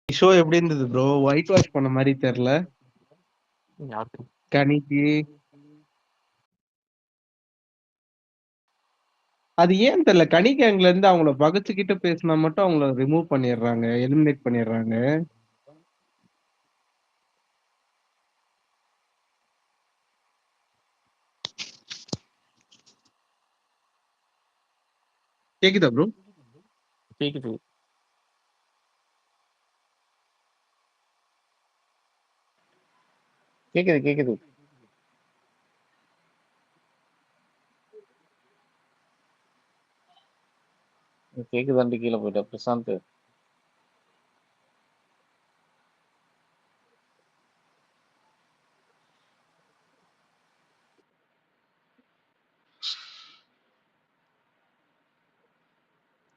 Show எப்படி இருந்தது bro? White wash பண்ண மாதிரி தெரியல யாருக்கு கனிக்கு. அது ஏன் தெரியல, கனி கேங்ல இருந்து அவங்கள பகச்சுக்கிட்டு பேசினா மட்டும் அவங்கள ரிமூவ் பண்ணிடுறாங்க, எலிமினேட் பண்ணிடுறாங்க. கேக்குதா ப்ரோ? கேக்குது. கேக்குது கேக்குது கேக்குதாண்டி. கீழே போயிட்டா பிரசாந்த்.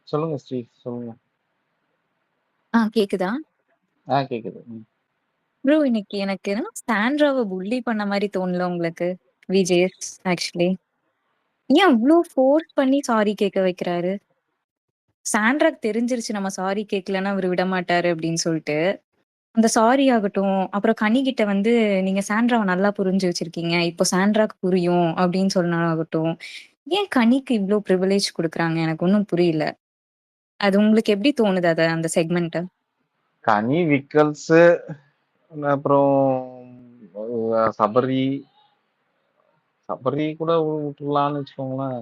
சொல்லுங்க ஸ்ரீ, சொல்லுங்க. கேக்குதா? கேக்குது. ப்ரோ இன்னைக்கு எனக்கு சாண்ட்ராவை புல்லி பண்ண மாதிரி தோணல உங்களுக்கு? விஜேஎஸ் ஆக்சுவலி ஏன் அவ்வளோ ஃபோர்ஸ் பண்ணி சாரி கேட்க வைக்கிறாரு? சாண்ட்ராக்கு தெரிஞ்சிருச்சு நம்ம சாரி கேட்கலன்னா அவர் விட மாட்டாரு அப்படின்னு சொல்லிட்டு அந்த சாரி ஆகட்டும், அப்புறம் கனிகிட்ட வந்து நீங்க சாண்ட்ராவை நல்லா புரிஞ்சு வச்சிருக்கீங்க, இப்போ சாண்ட்ராக்கு புரியும் அப்படின்னு சொன்னாகட்டும், ஏன் கனிக்கு இவ்ளோ ப்ரிவிலேஜ் குடுக்குறாங்க? எனக்கு ஒன்றும் புரியல. அது உங்களுக்கு எப்படி தோணுது அத அந்த செக்மெண்ட்? கனி, விக்கல்ஸ், அப்புறம் சபரி சபரி கூட விட்டுலான்னு வச்சுக்கோங்களேன்.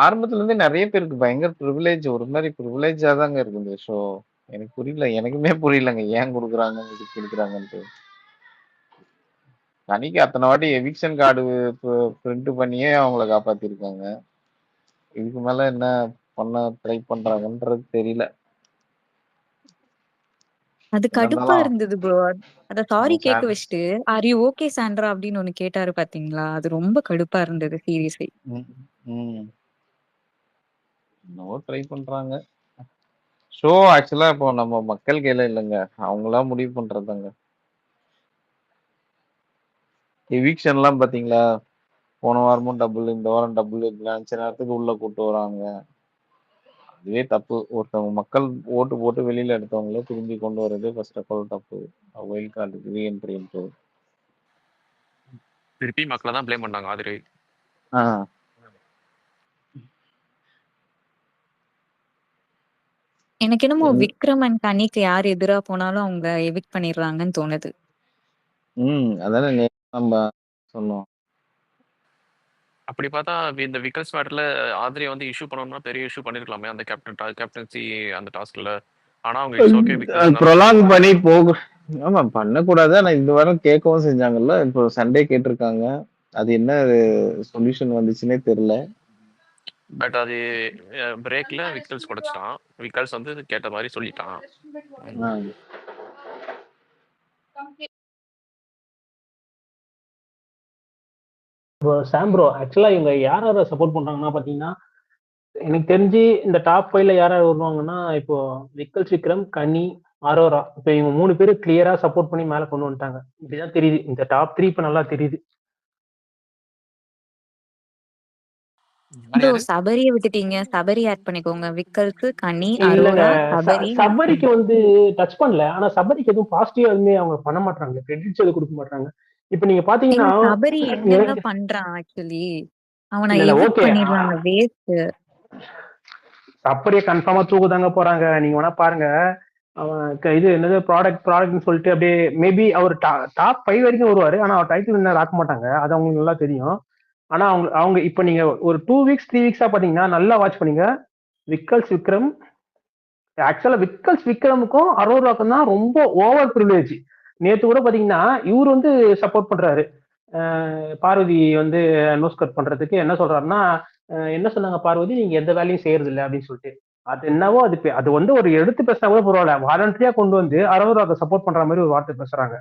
ஆரம்பத்துல இருந்தே நிறைய பேருக்கு பயங்கர ப்ரிவிலேஜ், ஒரு மாதிரி ப்ரிவிலேஜா தாங்க இருக்கு இந்த ஷோ. எனக்கு புரியல, எனக்குமே புரியலங்க ஏன் கொடுக்குறாங்க இது கொடுக்குறாங்கன்ட்டு. கனிக்கு அத்தனை வாட்டி எவிக்ஷன் கார்டு பிரிண்ட் பண்ணியே அவங்கள காப்பாத்திருக்காங்க. இதுக்கு மேல என்ன பண்ண ட்ரை பண்றாங்கன்றது தெரியல. அது என்ன கடுப்பா இருந்தாலும் இருந்தது ப்ரோ. அத சாரி அவங்க கேட்க வச்சுட்டு, "ஆர் யூ ஓகே சாண்ட்ரா?" அப்படின்னு ஒண்ணு கேட்டாரு பாத்தீங்களா? அது ரொம்ப கடுப்பா இருந்தது சீரியஸ்லி. என்னவோ ட்ரை பண்றாங்க. ஷோ ஆக்சுவலா இப்போ நம்ம மக்கள் கையில இல்லைங்க, அவங்களா முடிவு பண்றதாங்க. எவிக்ஷன்லாம் பாத்தீங்களா, போன வாரமும் டபுள், இந்த வாரம் டபுள், நினைச்ச நேரத்துக்கு உள்ள கூட்டு வராங்க. அதுவே தப்பு. ஒருத்தவங்க மக்கள் ஓட்டு போட்டு வெளியில எடுத்தவங்களே திரும்பி கொண்டு வர்றது ஃபர்ஸ்ட் ஆஃப் ஆல் தப்பு. ஒயில் கார்டுக்கு ரீஎன்ட்ரின்ட்டு திருப்பி மக்களை தான் ப்ளேம் பண்ணாங்க ஆதிரை. எனக்கு என்னமோ விக்ரம் அண்ட் கனிக்கு யார் எதிரா போனாலும் அவங்க எவிக்ட் பண்ணிடுறாங்கன்னு தோணுது. அதானே நம்ம சொன்னோம். அப்படி பார்த்தா இந்த விக்கல்ஸ் மேட்டர்ல ஆதிரை வந்து இஷ்யூ பண்ணணும்னா பெரிய இஷ்யூ பண்ணிருக்கலாமே அந்த கேப்டன்சி அந்த டாஸ்க்ல. ஆனா அவங்க இட்ஸ் ஓகே விக்கல்ஸ் ப்ரொலாங் பண்ணி போக. ஆமா பண்ணக்கூடாது. ஆனா இந்த வாரம் கேட்கவும் செஞ்சாங்கல்ல. இப்போ சண்டே கேட்டிருக்காங்க. அது என்ன சொல்யூஷன் வந்துச்சுன்னே தெரியல. பட் அது பிரேக்ல விக்கல்ஸ் குடைச்சிட்டான். விக்கல்ஸ் வந்து கேட்ட மாதிரி சொல்லிட்டான். சாம் ப்ரோ ஆக்சுவலா இவங்க யார் யாரை சப்போர்ட் பண்றாங்கன்னா பாத்தீங்கன்னா, எனக்கு தெரிஞ்சு இந்த டாப் 5ல யார் யார் வருவாங்கன்னா, இப்போ விக்கல்ஸ், விக்ரம், கனி, அரோரா, இப்ப இவங்க 3 பேரும் கிளியரா சப்போர்ட் பண்ணி மேல கொண்டு வந்துட்டாங்க. இப்படிதான் தெரியுது. இந்த டாப் 3 இப்ப நல்லா தெரியுது. ப்ரோ சபரியை விட்டுட்டீங்க, சபரி ஆட் பண்ணிக்கோங்க. விக்கல்ஸ், கனி, இல்லங்க, அரோரா, சபரி. சபரிக்கு வந்து டச் பண்ணல. ஆனா சபரிக்கு எதுவும் பாசிட்டிவா எதுவுமே அவங்க பண்ண மாட்டாங்க, கிரெடிட்ஸ் எதுவும் கொடுக்க மாட்டாங்க. இப்ப நீங்க பாத்தீங்கன்னா சபரி என்னென்ன எனக்கு பண்றான் ஆக்சுவலி? அவனை இல்ல எவிக்ட் ஓகே, பண்ணிடுறாங்க, வேஸ்ட். அப்படியே கன்ஃபார்மா தூக்குதாங்க போறாங்க. நீங்க வேணா பாருங்க. அவன் இது என்னது ப்ராடக்ட்னு சொல்லிட்டு அப்படியே மேபி அவர் டாப் 5 வரைக்கும் வருவாரு. ஆனா அவர் டைட்டில் வின்னர் ஆக்க மாட்டாங்க, அது அவங்களுக்கு நல்லா தெரியும். ஆனா அவங்க அவங்க இப்ப நீங்க ஒரு 2 வீக்ஸ் 3 வீக்ஸா பாத்தீங்கன்னா நல்லா வாட்ச் பண்ணீங்க. விக்கல்ஸ், விக்ரம், ஆக்சுவலா விக்கல்ஸ் விக்ரமுக்கும் அரோராக்கும் தான் ரொம்ப ஓவர் ப்ரிவிலேஜ். நேத்து கூட பாத்தீங்கன்னா இவர் வந்து சப்போர்ட் பண்றாரு. பார்வதி வந்து நோஸ் கட் பண்றதுக்கு என்ன சொல்றாருன்னா, என்ன சொன்னாங்க பார்வதி, நீங்க எந்த வேலையும் செய்யறது இல்லை அப்படின்னு சொல்லிட்டு. அது என்னவோ அது வந்து ஒரு எடுத்து பேசினா கூட பரவாயில்ல, வாலண்டரியா கொண்டு வந்து அரோராவை சப்போர்ட் பண்ற மாதிரி ஒரு வார்த்தை பேசுறாங்க.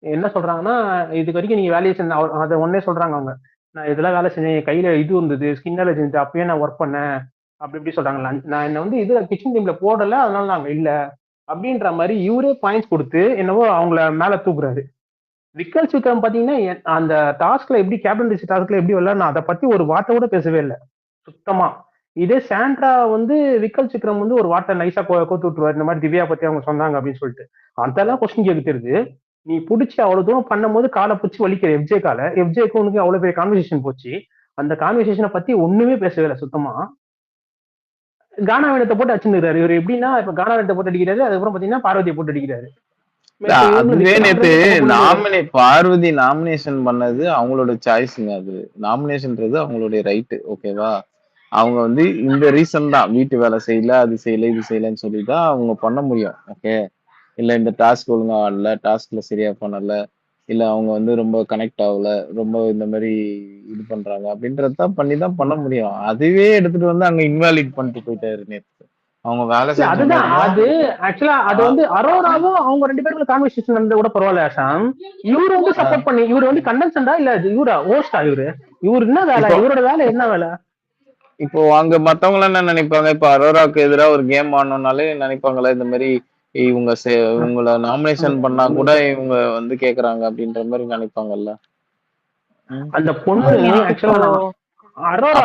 என்ன சொல்றாங்கன்னா, இதுக்கு வரைக்கும் நீங்க வேலையை செஞ்ச அதை ஒன்னே சொல்றாங்க அவங்க, நான் இதெல்லாம் வேலை செஞ்சேன், என் கையில இது இருந்தது, ஸ்கின் அலர்ஜி இருந்துச்சு, அப்பயே நான் ஒர்க் பண்ணேன், அப்படி இப்படி சொல்றாங்க. நான் என்ன வந்து இது கிச்சன் டீம்ல போடல, அதனால நாங்க இல்ல அப்படின்ற மாதிரி இவரே பாயிண்ட்ஸ் கொடுத்து என்னவோ அவங்கள மேல தூக்குறாரு. விக்கல்ஸ் விக்ரம் பாத்தீங்கன்னா அந்த டாஸ்க்ல எப்படி கேப்டன்சி டாஸ்க்ல எப்படி விளையாடணும் அதை பத்தி ஒரு வார்த்தை கூட பேசவே இல்லை சுத்தமா. இதே சாண்ட்ரா வந்து விக்கல் சிக்ரம் வந்து ஒரு வார்த்தை நைஸா கோத்து விட்டுருவாரு, இந்த மாதிரி திவ்யா பத்தி அவங்க சொன்னாங்க அப்படின்னு சொல்லிட்டு. அதெல்லாம் கொஸ்டின் கேட்கிறது. நீ புடிச்சு அவ்வளவு தூரம் பண்ணும்போது காலை பிடிச்சி வலிக்கிற எஃப்ஜே காலை, எஃப்ஜேக்கு உனக்கு அவ்வளவு பெரிய கான்வர்சேஷன் போச்சு. அந்த கான்வர்சேஷனை பத்தி ஒண்ணுமே பேசவே இல்லை சுத்தமா. கானா வேணத்தை போட்டு அடிச்சுருக்காரு இவர். எப்படின்னா இப்ப கானா வேணத்தை போட்டு அடிக்கிறாரு, அதுக்கப்புறம் பாத்தீங்கன்னா பார்வதியை போட்டு அடிக்கிறாரு. அதுவே நேத்து பார்வதி நாமினேஷன் பண்ணது அவங்களோட சாய்ஸுங்க. அது நாமினேஷன்ன்றது அவங்களுடைய ரைட்டு, ஓகேவா? அவங்க வந்து இந்த ரீசன் தான், வீட்டு வேலை செய்யல, அது செய்யல, இது செய்யலன்னு சொல்லிதான் அவங்க பண்ண முடியும். ஓகே, இல்ல இந்த டாஸ்க் ஒழுங்கா ஆடல, டாஸ்க்ல சரியா பண்ணல, இல்ல அவங்க வந்து ரொம்ப கனெக்ட் ஆகல, ரொம்ப இந்த மாதிரி இது பண்றாங்க அப்படின்றதான் பண்ணிதான் பண்ண முடியும். அதுவே எடுத்துட்டு வந்து அங்க இன்வாலிட் பண்ணிட்டு போயிட்டாரு நேத்து. அவங்க வேலை அதுதான் அது செஞ்சு ஆக்சுவலா அது வந்து அரோராவும் அவங்க 2 பேருக்குள்ள கான்வர்சேஷன் நடந்தது கூட பரவாயில்ல சாம். இவரு வந்து சப்போர்ட் பண்ணி, இவரு வந்து கண்டன்சன்டா இல்ல இவரா ஹோஸ்டா? இவரு என்ன வேலை, இவரோட வேலை என்ன வேலை? இப்போ அங்க மத்தவங்க என்ன நினைப்பாங்க, இப்ப அரோராக்கு எதிராக ஒரு கேம் ஆடணும்னாலே நினைப்பாங்களா இந்த மாதிரி இவங்க இவங்கள நாமினேஷன் பண்ணா கூட இவங்க வந்து கேக்குறாங்க அப்படின்ற மாதிரி நினைப்பாங்கல்ல. அந்த பொண்ணு ஆக்சுவலா அரோரா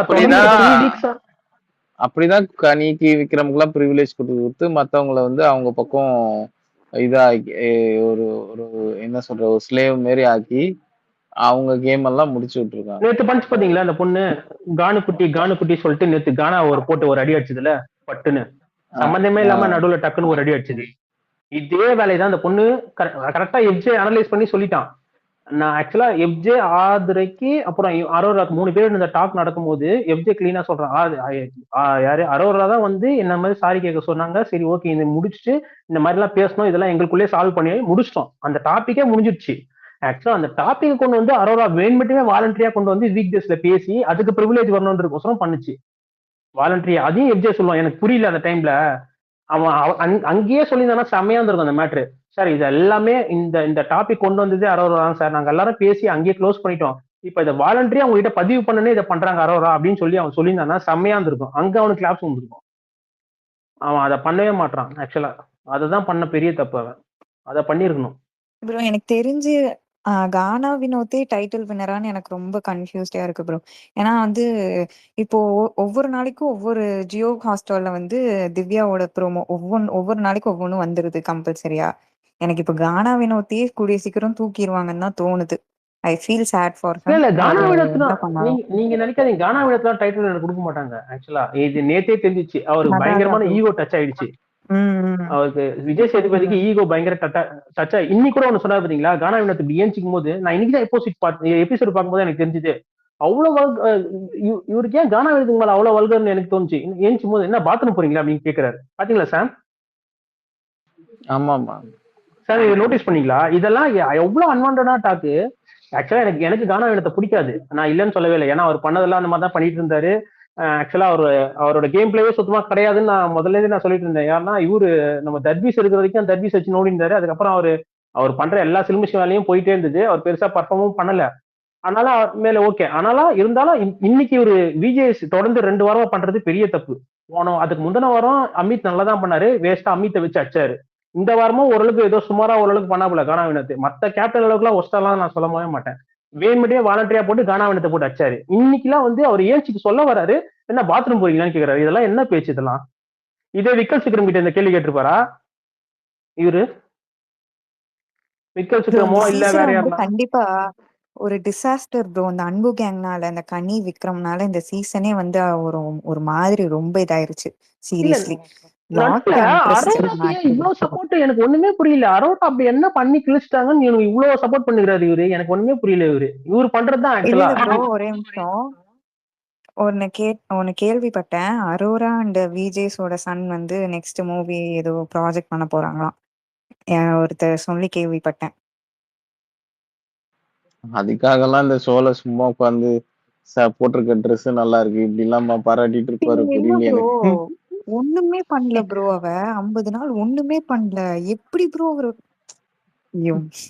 அப்படிதான் கனிக்கு விக்ரமுக்குலாம் ப்ரிவிலேஜ் கொடுத்து மத்தவங்களை வந்து அவங்க பக்கம் இதா ஒரு ஒரு என்ன சொல்ற ஒரு ஸ்லேவ் மாதிரி ஆக்கி அவங்க கேம் எல்லாம் முடிச்சு விட்டுருக்காங்க. நேத்து பஞ்ச் பாத்தீங்களா அந்த பொண்ணு கானு குட்டி சொல்லிட்டு நேத்து கானா ஒரு போட்டு ஒரு அடி அடிச்சதுல பட்டுன்னு சம்பந்தமே இல்லாம நடுவுல டக்குன்னு ஒரு அடி அடிச்சது. இதே வேலைதான் அந்த பொண்ணு கரெக்டா எஃப்ஜே அனலைஸ் பண்ணி சொல்லிட்டான். நான் ஆக்சுவலா எஃப்ஜே ஆதுரைக்கு அப்புறம் அரோராக்கு 3 பேர் இந்த டாக் நடக்கும்போது எஃப்ஜே கிளீனா சொல்றான், யாரு அரோரா தான் வந்து என்ன மாதிரி சாரி கேட்க சொன்னாங்க. சரி ஓகே, இதை முடிச்சுட்டு இந்த மாதிரி எல்லாம் பேசணும், இதெல்லாம் எங்களுக்குள்ளே சால்வ் பண்ணி முடிச்சிட்டோம், அந்த டாபிக்கே முடிஞ்சிருச்சு. ஆக்சுவலா அந்த டாபிக் கொண்டு வந்து அரோரா மட்டுமே வாலண்டரியா கொண்டு வந்து வீக் டேஸ்ல பேசி அதுக்கு ப்ரிவிலேஜ் வரணும்ன்றதுக்கோசரம் பண்ணுச்சு வாலண்டரியா. அதையும் எஃப்ஜே சொல்லுவான், எனக்கு புரியல அந்த டைம்ல. அவன் அங்கேயே சொல்லியிருந்தானா செம்மையா இருந்திருக்கும் அந்த மேட்ரு. சார் இது எல்லாமே இந்த டாபிக் கொண்டு வந்ததே அரோரா தான் சார், நாங்க எல்லாரும் பேசி அங்கேயே க்ளோஸ் பண்ணிட்டோம், இப்ப இதை வாலண்டரியா அவங்க கிட்ட பதிவு பண்ணனே இதை பண்றாங்க அரோரா அப்படின்னு சொல்லி அவன் சொல்லியிருந்தானா செம்மையா இருந்திருக்கும். அங்க அவனுக்கு கிளாப்ஸ் வந்துருக்கும். அவன் அதை பண்ணவே மாட்டான். ஆக்சுவலா அதுதான் பண்ண பெரிய தப்பு. அவன் அதை பண்ணிருக்கணும். ப்ரோ எனக்கு தெரிஞ்சு கானா வினோத்தே டைட்டில் வின்னரான்னு எனக்கு ரொம்ப கன்ஃபியூஸ்டா இருக்கு ப்ரோ. ஏன்னா வந்து இப்போ ஒவ்வொரு நாளைக்கும் ஒவ்வொரு ஜியோ ஹாட்ஸ்டார்ல வந்து திவ்யாவோட ப்ரோமோ ஒவ்வொரு நாளைக்கும் ஒவ்வொன்றும் வந்துருது கம்பல்சரியா. எனக்கு இப்போ கானா வினோத்தையே கூடிய சீக்கிரம் தூக்கிடுவாங்கன்னு தான் தோணுது. I feel sad for him. இல்ல கானா வினோத்னா நீங்க நினைக்காதீங்க, கானா வினோத்னா டைட்டில் எனக்கு கொடுக்க மாட்டாங்க. ஆக்சுவலா இது நேத்தே தெரிஞ்சிச்சு, அவருக்கு பயங்கரமான ஈகோ டச் ஆயிடுச்சு. அவருக்கு விஜய் சேதுபதிக்கு ஈகோ பயங்கர டச்சா. இன்னைக்கு கூட ஒண்ணு சொன்னாரு பாத்தீங்களா, கானா வினோத் இப்படி ஏஞ்சிக்கும் போது நான் இன்னைக்குதான் எபிசோட் பார்க்கும்போது எனக்கு தெரிஞ்சது அவ்வளவு இவருக்கு ஏன் கானா வினோத்துக்கு மேல அவ்வளவு வல்கர்னு எனக்கு தோணுச்சு. ஏஞ்சும் போது என்ன பாத்ரூம் போறீங்களா அப்படின்னு கேக்குறாரு, பாத்தீங்களா சாம்? ஆமாமா சார் இதை நோட்டீஸ் பண்ணீங்களா? இதெல்லாம் எவ்வளவு அன்வான்டா டாக்கு. ஆக்சுவலா எனக்கு கானா வினோத்தை பிடிக்காது, நான் இல்லைன்னு சொல்லவே இல்லை. ஏன்னா அவர் பண்ணதெல்லாம் அந்த மாதிரி தான் பண்ணிட்டு இருந்தாரு. ஆக்சுவலா அவரோட கேம் பிளேவே சுத்தமா கிடையாதுன்னு நான் முதல்ல இருந்து நான் சொல்லிட்டு இருந்தேன். ஏன்னா இவரு நம்ம தர்பீஸ் எடுக்கிற வரைக்கும் தர்பீஸ் வச்சு நோடி இருந்தாரு. அதுக்கப்புறம் அவர் பண்ற எல்லா சிலிமிஷன் வேலையும் போயிட்டே இருந்தது, அவர் பெருசா பர்ஃபார்மும் பண்ணல. அதனால மேல ஓகே. ஆனாலும் இருந்தாலும் இன்னைக்கு ஒரு விஜேஎஸ் தொடர்ந்து 2 வாரமா பண்றது பெரிய தப்பு. போனோம் அதுக்கு முந்தின வாரம் அமித் நல்லா தான் பண்ணாரு, வேஸ்டா அமித்தை வச்சு அடிச்சாரு. இந்த வாரமும் ஓரளவுக்கு ஏதோ சுமாரா ஓரளவுக்கு பண்ணாப்புல கானா வினோத். மத்த கேப்டன் அளவுக்கு எல்லாம் ஒஸ்டெல்லாம் நான் சொல்லவே மாட்டேன். வேணுமட்டே வாலண்டரியா போட்டு கானா வினோத்தை போட்டு அடிச்சாரு. இன்னைக்கெல்லாம் வந்து அவர் ஏன்ச்சிக்கு சொல்ல வராரு, என்ன பாத்ரூம் போறீங்களான்னு கேக்குறாரு. இதெல்லாம் என்ன பேச்சு இதெல்லாம்? இதே விக்கல் சிக்ரம் கிட்ட இந்த கேள்வி கேட்டிருப்பாரா இவரு? விக்கல் சிக்ரமோ இல்ல வேற யாரா? கண்டிப்பா ஒரு டிசாஸ்டர் ப்ரோ. இந்த அன்பு கேங்னால, இந்த கனி விக்ரம்னால இந்த சீசனே வந்து ஒரு மாதிரி ரொம்ப இதாயிருச்சு. சீரியஸ்லி இவ்வளவு சப்போர்ட் எனக்கு ஒண்ணுமே புரியல. அரோரா அப்படி என்ன பண்ணி கிழிச்சிட்டாங்கன்னு இவ்வளவு சப்போர்ட் பண்ணுகிறாரு இவரு, எனக்கு ஒண்ணுமே புரியல. இவரு பண்றதுதான் ஆக்சுவலா. ஒரே நிமிஷம் ஒன்னு கேள்விப்பட்டேன். அரோரா அண்ட் விஜேஸோட சன் வந்து நெக்ஸ்ட் மூவி ஏதோ ப்ராஜெக்ட் பண்ண போறாங்களாம், ஒருத்தர் சொல்லி கேள்விப்பட்டேன். அதுக்காக எல்லாம் இந்த ஷோல சும்மா உட்காந்து போட்டிருக்க ட்ரெஸ் நல்லா இருக்கு இப்படி எல்லாம் பாராட்டிட்டு இருப்பாரு. புரியல ஒண்ணுமே பண்ணல ப்ரோ. அவ 50 நாள் ஒண்ணுமே பண்ணல. எப்படி ப்ரோ அவரு?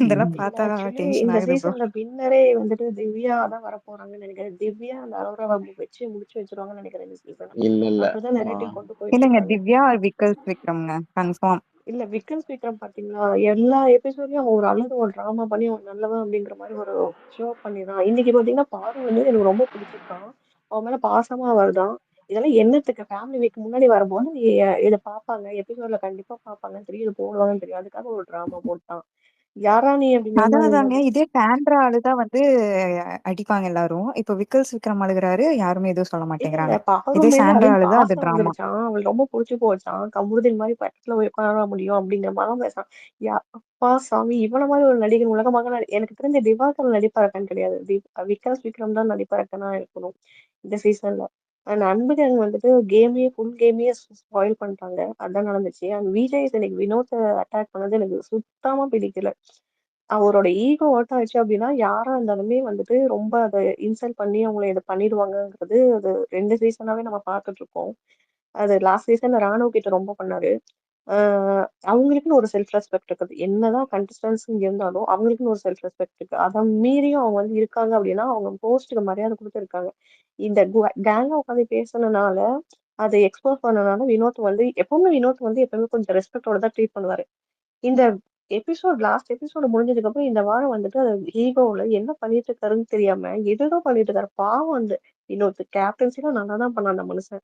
இதெல்லாம் பார்த்தா டென்ஷன் ஆகுது ப்ரோ. இந்த சீசன்ல வின்னரே வந்துட்டு திவ்யா தான் வர போறாங்கன்னு நினைக்கிறேன். திவ்யா அந்த அரோராவை வச்சு முடிச்சு வச்சிருவாங்கன்னு நினைக்கிறேன் இந்த சீசன். இல்ல அப்படிதான் நரேட்டிவ் கொண்டு போயிட்டு இல்லங்க, இருக்காங்க. திவ்யா விக்கல் விக்ரம்ங்க கன்ஃபார்ம். இல்ல விக்கல் விக்ரம் பாத்தீங்களா, எல்லா எபிசோட்லயும் ஒரு அழகு ஒரு டிராமா பண்ணி ஒரு நல்லவன் அப்படிங்கிற மாதிரி ஒரு ஷோ பண்ணிதான். இன்னைக்கு பாத்தீங்கன்னா பாரு வந்து எனக்கு ரொம்ப பிடிச்சிருக்கான், அவன் மேல பாசமா வருதான். இதெல்லாம் என்னத்துக்கு ஃபேமிலி வீக் முன்னாடி வரும்போது இதை பார்ப்பாங்க, எபிசோட்ல கண்டிப்பா பார்ப்பாங்கன்னு தெரியும், இது போடுவாங்கன்னு தெரியும், அதுக்காக ஒரு ட்ராமா போட்டான். யாரா நீ அப்படிங்கிற மாதிரி அதாதாங்க. இருந்தது. இதே சாண்ட்ரா அழுதா வந்து அடிப்பாங்க எல்லாரும். இப்ப விக்கல்ஸ் விக்ரம் அழுகுறாரு, யாருமே எதுவும் சொல்ல இல்ல மாட்டேங்கிறாங்க. பாரு இதே மேல சாண்ட்ரா அதுவும் அழுதா அது பாசம் டிராமா. வந்துருச்சான், அவளுக்கு ரொம்ப பிடிச்சி போச்சான், கமருதீன் மாதிரி பக்கத்துல போய் உட்கார முடியும் அப்படிங்கிற மாதிரி பேசுறான். அப்பா சாமி, இவன மாதிரி ஒரு நடிகர் உலகமாக எனக்கு தெரிஞ்ச திவாகர் நடிப்பறக்கன் கிடையாது, விகாஸ் விக்ரம் தான் நடிப்பறக்கனா இருக்கணும் இந்த சீசன்ல. அண்ட் அன்புஜன் வந்துட்டு ஃபுல் கேமையே ஸ்பாயில் பண்ணிட்டாங்க, அதான் நடந்துச்சு. அண்ட் விஜய் எனக்கு வினோத்தை அட்டாக் பண்ணது எனக்கு சுத்தமா பிடிக்கல. அவரோட ஈகோ ஹர்ட் ஆயிடுச்சு அப்படின்னா யாரா இருந்தாலுமே வந்துட்டு ரொம்ப அதை இன்சல்ட் பண்ணி அவங்கள இதை பண்ணிடுவாங்கங்கிறது அது 2 சீசனாவே நம்ம பார்த்துட்டு இருக்கோம். அது லாஸ்ட் சீசன்ல ராணுவ கிட்ட ரொம்ப பண்ணாரு. அவங்களுக்குன்னு ஒரு செல்ஃப் ரெஸ்பெக்ட் இருக்குது, என்னதான் கண்டஸ்டன்ஸ் இங்க இருந்தாலும் அவங்களுக்குன்னு ஒரு செல்ஃப் ரெஸ்பெக்ட் இருக்கு. அதை மீறியும் அவங்க வந்து இருக்காங்க அப்படின்னா அவங்க போஸ்ட்டுக்கு மரியாதை கொடுத்து இருக்காங்க. இந்த கேங்கா உட்காந்து பேசுனனால அதை எக்ஸ்போஸ் பண்ணனால வினோத் வந்து எப்பவுமே கொஞ்சம் ரெஸ்பெக்டோட தான் ட்ரீட் பண்ணுவாரு. இந்த லாஸ்ட் எபிசோடு முடிஞ்சதுக்கு அப்புறம் இந்த வாரம் வந்துட்டு அது ஈகோல என்ன பண்ணிட்டு இருக்காருன்னு தெரியாம எதுதான் பண்ணிட்டு இருக்காரு. பாவம் வந்து இன்னொரு கேப்டன்சிலாம் நல்லா தான் பண்ணான் அந்த மனுஷன்.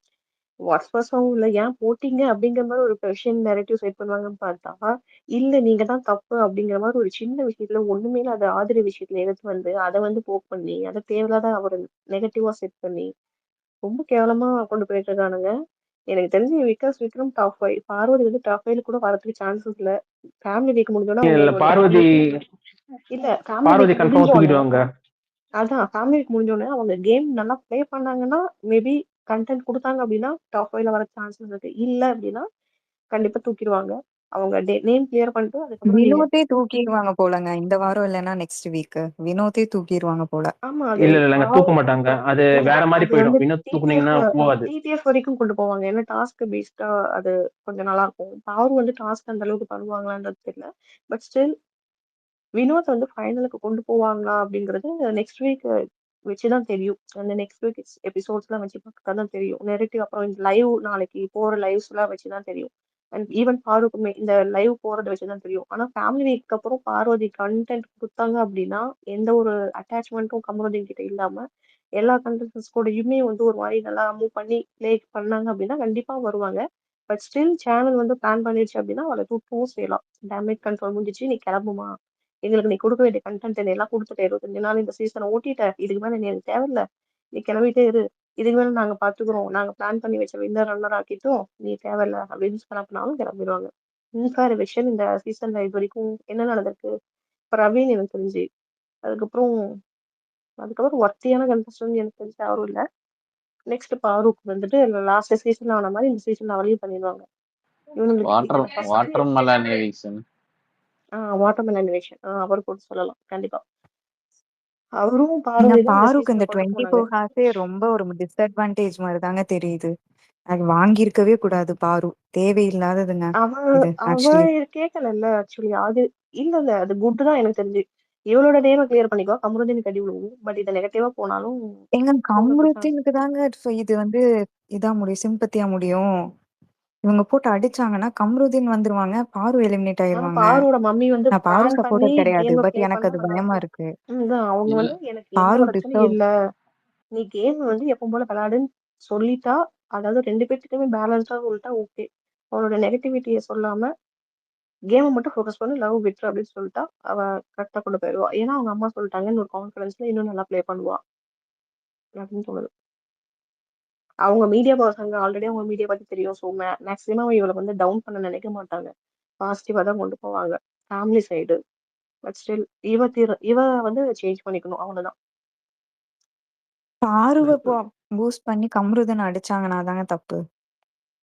வாட்ஸ்வர்ஸாவும் இல்ல, ஏன் போட்டீங்க அப்படிங்கிற மாதிரி ஒரு கொஸ்டின் நெரேட்டிவ் செட் பண்ணுவாங்கன்னு பார்த்தா இல்ல நீங்க தான் தப்பு அப்படிங்கிற மாதிரி ஒரு சின்ன விஷயத்துல ஒண்ணுமே இல்லாத ஆதரவு விஷயத்துல எடுத்து வந்து அதை வந்து போக் பண்ணி அதை தேவையில்லாத அவர் நெகட்டிவா செட் பண்ணி ரொம்ப கேவலமா கொண்டு போயிட்டு இருக்கானுங்க. எனக்கு தெரிஞ்சு விகாஸ் விக்ரம் டாப் 5, பார்வதி வந்து டாப் 5 கூட வரதுக்கு சான்சஸ் இல்ல. ஃபேமிலி வீக் முடிஞ்சோன்னா இல்ல அவங்களோட பார்வதி இல்ல ஃபேமிலி பார்வதி வீக் கன்ஃபார்ம் முடிஞ்சோடனே தூக்கிடுவாங்க. அதான் ஃபேமிலி வீக் முடிஞ்சோடனே அவங்க கேம் நல்லா ப்ளே பண்ணாங்கன்னா மேபி கண்டென்ட் கொடுத்தாங்க அப்படின்னா டாப் 5ல வர சான்சஸ் இருக்கு. இல்ல அப்படின்னா கண்டிப்பா தூக்கிடுவாங்க. அவங்க நேம் கிளியர் பண்ணிட்டு அதுக்கப்புறம் நீங்க வினோத்தே தூக்கிடுவாங்க போலங்க. இந்த வாரம் இல்லைன்னா நெக்ஸ்ட் வீக் வினோத்தே தூக்கிடுவாங்க போல. ஆமா அது இல்ல இல்லங்க, தூக்க மாட்டாங்க. அது இல்ல வேற மாதிரி அது வந்து போயிடும். இன்னும் தூக்குனீங்கன்னா போகாது. டிடிஎஃப் வரைக்கும் கொண்டு போவாங்க, ஏன்னா டாஸ்க் பேஸ்டா அது கொஞ்சம் நல்லா இருக்கும். பாரு வந்து டாஸ்க் அந்த அளவுக்கு பண்ணுவாங்களான்றது தெரியல. பட் ஸ்டில் வினோத் வந்து ஃபைனலுக்கு கொண்டு போவாங்களா அப்படிங்கிறது நெக்ஸ்ட் வீக் வச்சுதான் தெரியும். அந்த நெக்ஸ்ட் வீக் எபிசோட்ஸ்லாம் வச்சு பார்த்தா தான் தெரியும். நெரேட்டிவ் அப்புறம் இந்த லைவ் நாளைக்கு போற லைவ்ஸ் எல்லாம் வச்சுதான் தெரியும். அண்ட் ஈவன் பாருக்குமே இந்த லைவ் போறதை வச்சுதான் தெரியும். ஆனா ஃபேமிலி வீக் அப்புறம் பார்வதி கண்டென்ட் கொடுத்தாங்க அப்படின்னா எந்த ஒரு அட்டாச்மெண்ட்டும் கமருதீன் கிட்ட இல்லாம எல்லா கண்டஸ்டன்ஸ் கூடயுமே வந்து ஒரு மாதிரி நல்லா மூவ் பண்ணி ப்ளே பண்ணாங்க அப்படின்னா கண்டிப்பா வருவாங்க. பட் ஸ்டில் சேனல் வந்து பிளான் பண்ணிடுச்சு அப்படின்னா அவளை தூக்கவும் செய்யலாம். டேமேஜ் கண்ட்ரோல் முடிஞ்சிச்சு, நீ கிளம்புமா, எங்களுக்கு நீ கொடுக்க வேண்டிய கண்டென்ட் எல்லாம் கொடுத்துட்ட, 25 நாள் இந்த சீசனை ஓட்டிட்ட, இதுக்கு மேல நீ எனக்கு தேவையில்ல, நீ கிளம்பிட்டே இரு, இதுக்கு மேல நாங்க பாத்துக்கிறோம், நாங்க பிளான் பண்ணி வச்ச வின்னர் ரன்னர் ஆக்கிட்டோம், நீ தேவையில்ல அப்படின்னு கிளம்பினாலும் கிளம்பிடுவாங்க. இன்ஃபேர் விஷயம் இந்த சீசன்ல இது வரைக்கும் என்ன நடந்திருக்கு, பிரவீன் எனக்கு தெரிஞ்சு, அதுக்கப்புறம் ஒர்த்தியான கண்டஸ்டன் எனக்கு தெரிஞ்சு யாரும் இல்ல. நெக்ஸ்ட் பாரூக் வந்துட்டு லாஸ்ட் சீசன்ல ஆன மாதிரி இந்த சீசன்ல அவளையும் பண்ணிடுவாங்க. இவனுங்களுக்கு வாட்டர் பிடிக்கல first. Watermelon eviction. Watermelon வேஷன் அவர் கூட சொல்லலாம் கண்டிப்பா. அவரும் ஏங்க பார்வதி தான் இந்த பாருக் சீசனை இந்த கொண்டு போனாங்க. 24 ஹார்ஸே ரொம்ப ஒரு டிஸ்அட்வான்டேஜ் மாதிரி தாங்க தெரியுது. அது வாங்கியிருக்கவே கூடாது பாரு. தேவையில்லாததுங்க அவன் இது ஆக்சுவலி. அவன் கேட்கல ஆக்சுவலி அது இல்ல அது குட் தான் எனக்கு தெரிஞ்சு. இவளோட நேம கிளியர் பண்ணிக்கோ, கமருதீன் கடி விழுவும். பட் இது நெகட்டிவா போனாலும் எங்க போகட்டும் சான்ஸ். கம்ருத்தினுக்கு தாங்க இது வந்து இதா முடியும், சிம்பத்தியா முடியும். இவங்க போட்டு அடிச்சாங்கன்னா கம்ருதீன் வந்துருவாங்க, பாரு எலிமினேட் ஆனா ஆயிருவாங்க. பாருவோட மம்மி வந்து நான் பாரு பிராங்க் பண்ணி சப்போர்ட்டர் கிடையாது. கேம பட் ப்ளே எனக்கு பண்ணா அது நல்லா பயமா இருக்கும். இருக்கு. அவங்க இல்ல வந்து எனக்கு எந்த பாரு பிரச்சனையும் டிஸ்டர்ப். இல்ல, நீ கேம் வந்து எப்பவும் போல விளையாடுன்னு சொல்லிட்டா, அதாவது 2 பேர்த்துக்குமே பேலன்ஸா சொல்லிட்டா ஓகே. அவளோட நெகட்டிவிட்டியை சொல்லாம கேமை மட்டும் ஃபோக்கஸ் பண்ணி லவ் விட்ரு அப்படின்னு சொல்லிட்டா அவ கரெக்டா கொண்டு போயிடுவா. ஏன்னா அவங்க அம்மா சொல்லிட்டாங்கன்னு ஒரு கான்ஃபிடன்ஸ்ல இன்னும் நல்லா ப்ளே பண்ணுவா அப்படின்னு தோணுது. அவங்க மீடியா பர்சங்க ஆல்ரெடி அவங்க மீடியா பத்தி தெரியும். ஸோ மேக்ஸிமம் இவளை வந்து டவுன் பண்ண நினைக்க மாட்டாங்க, பாசிட்டிவா தான் கொண்டு போவாங்க ஃபேமிலி சைடு. பட் ஸ்டில் இவ வந்து சேஞ்ச் பண்ணிக்கணும், அவ்வளவுதான். பாருவை பூஸ்ட் பண்ணி கம்ருதனை அடிச்சாங்கன்னா தாங்க தப்பு.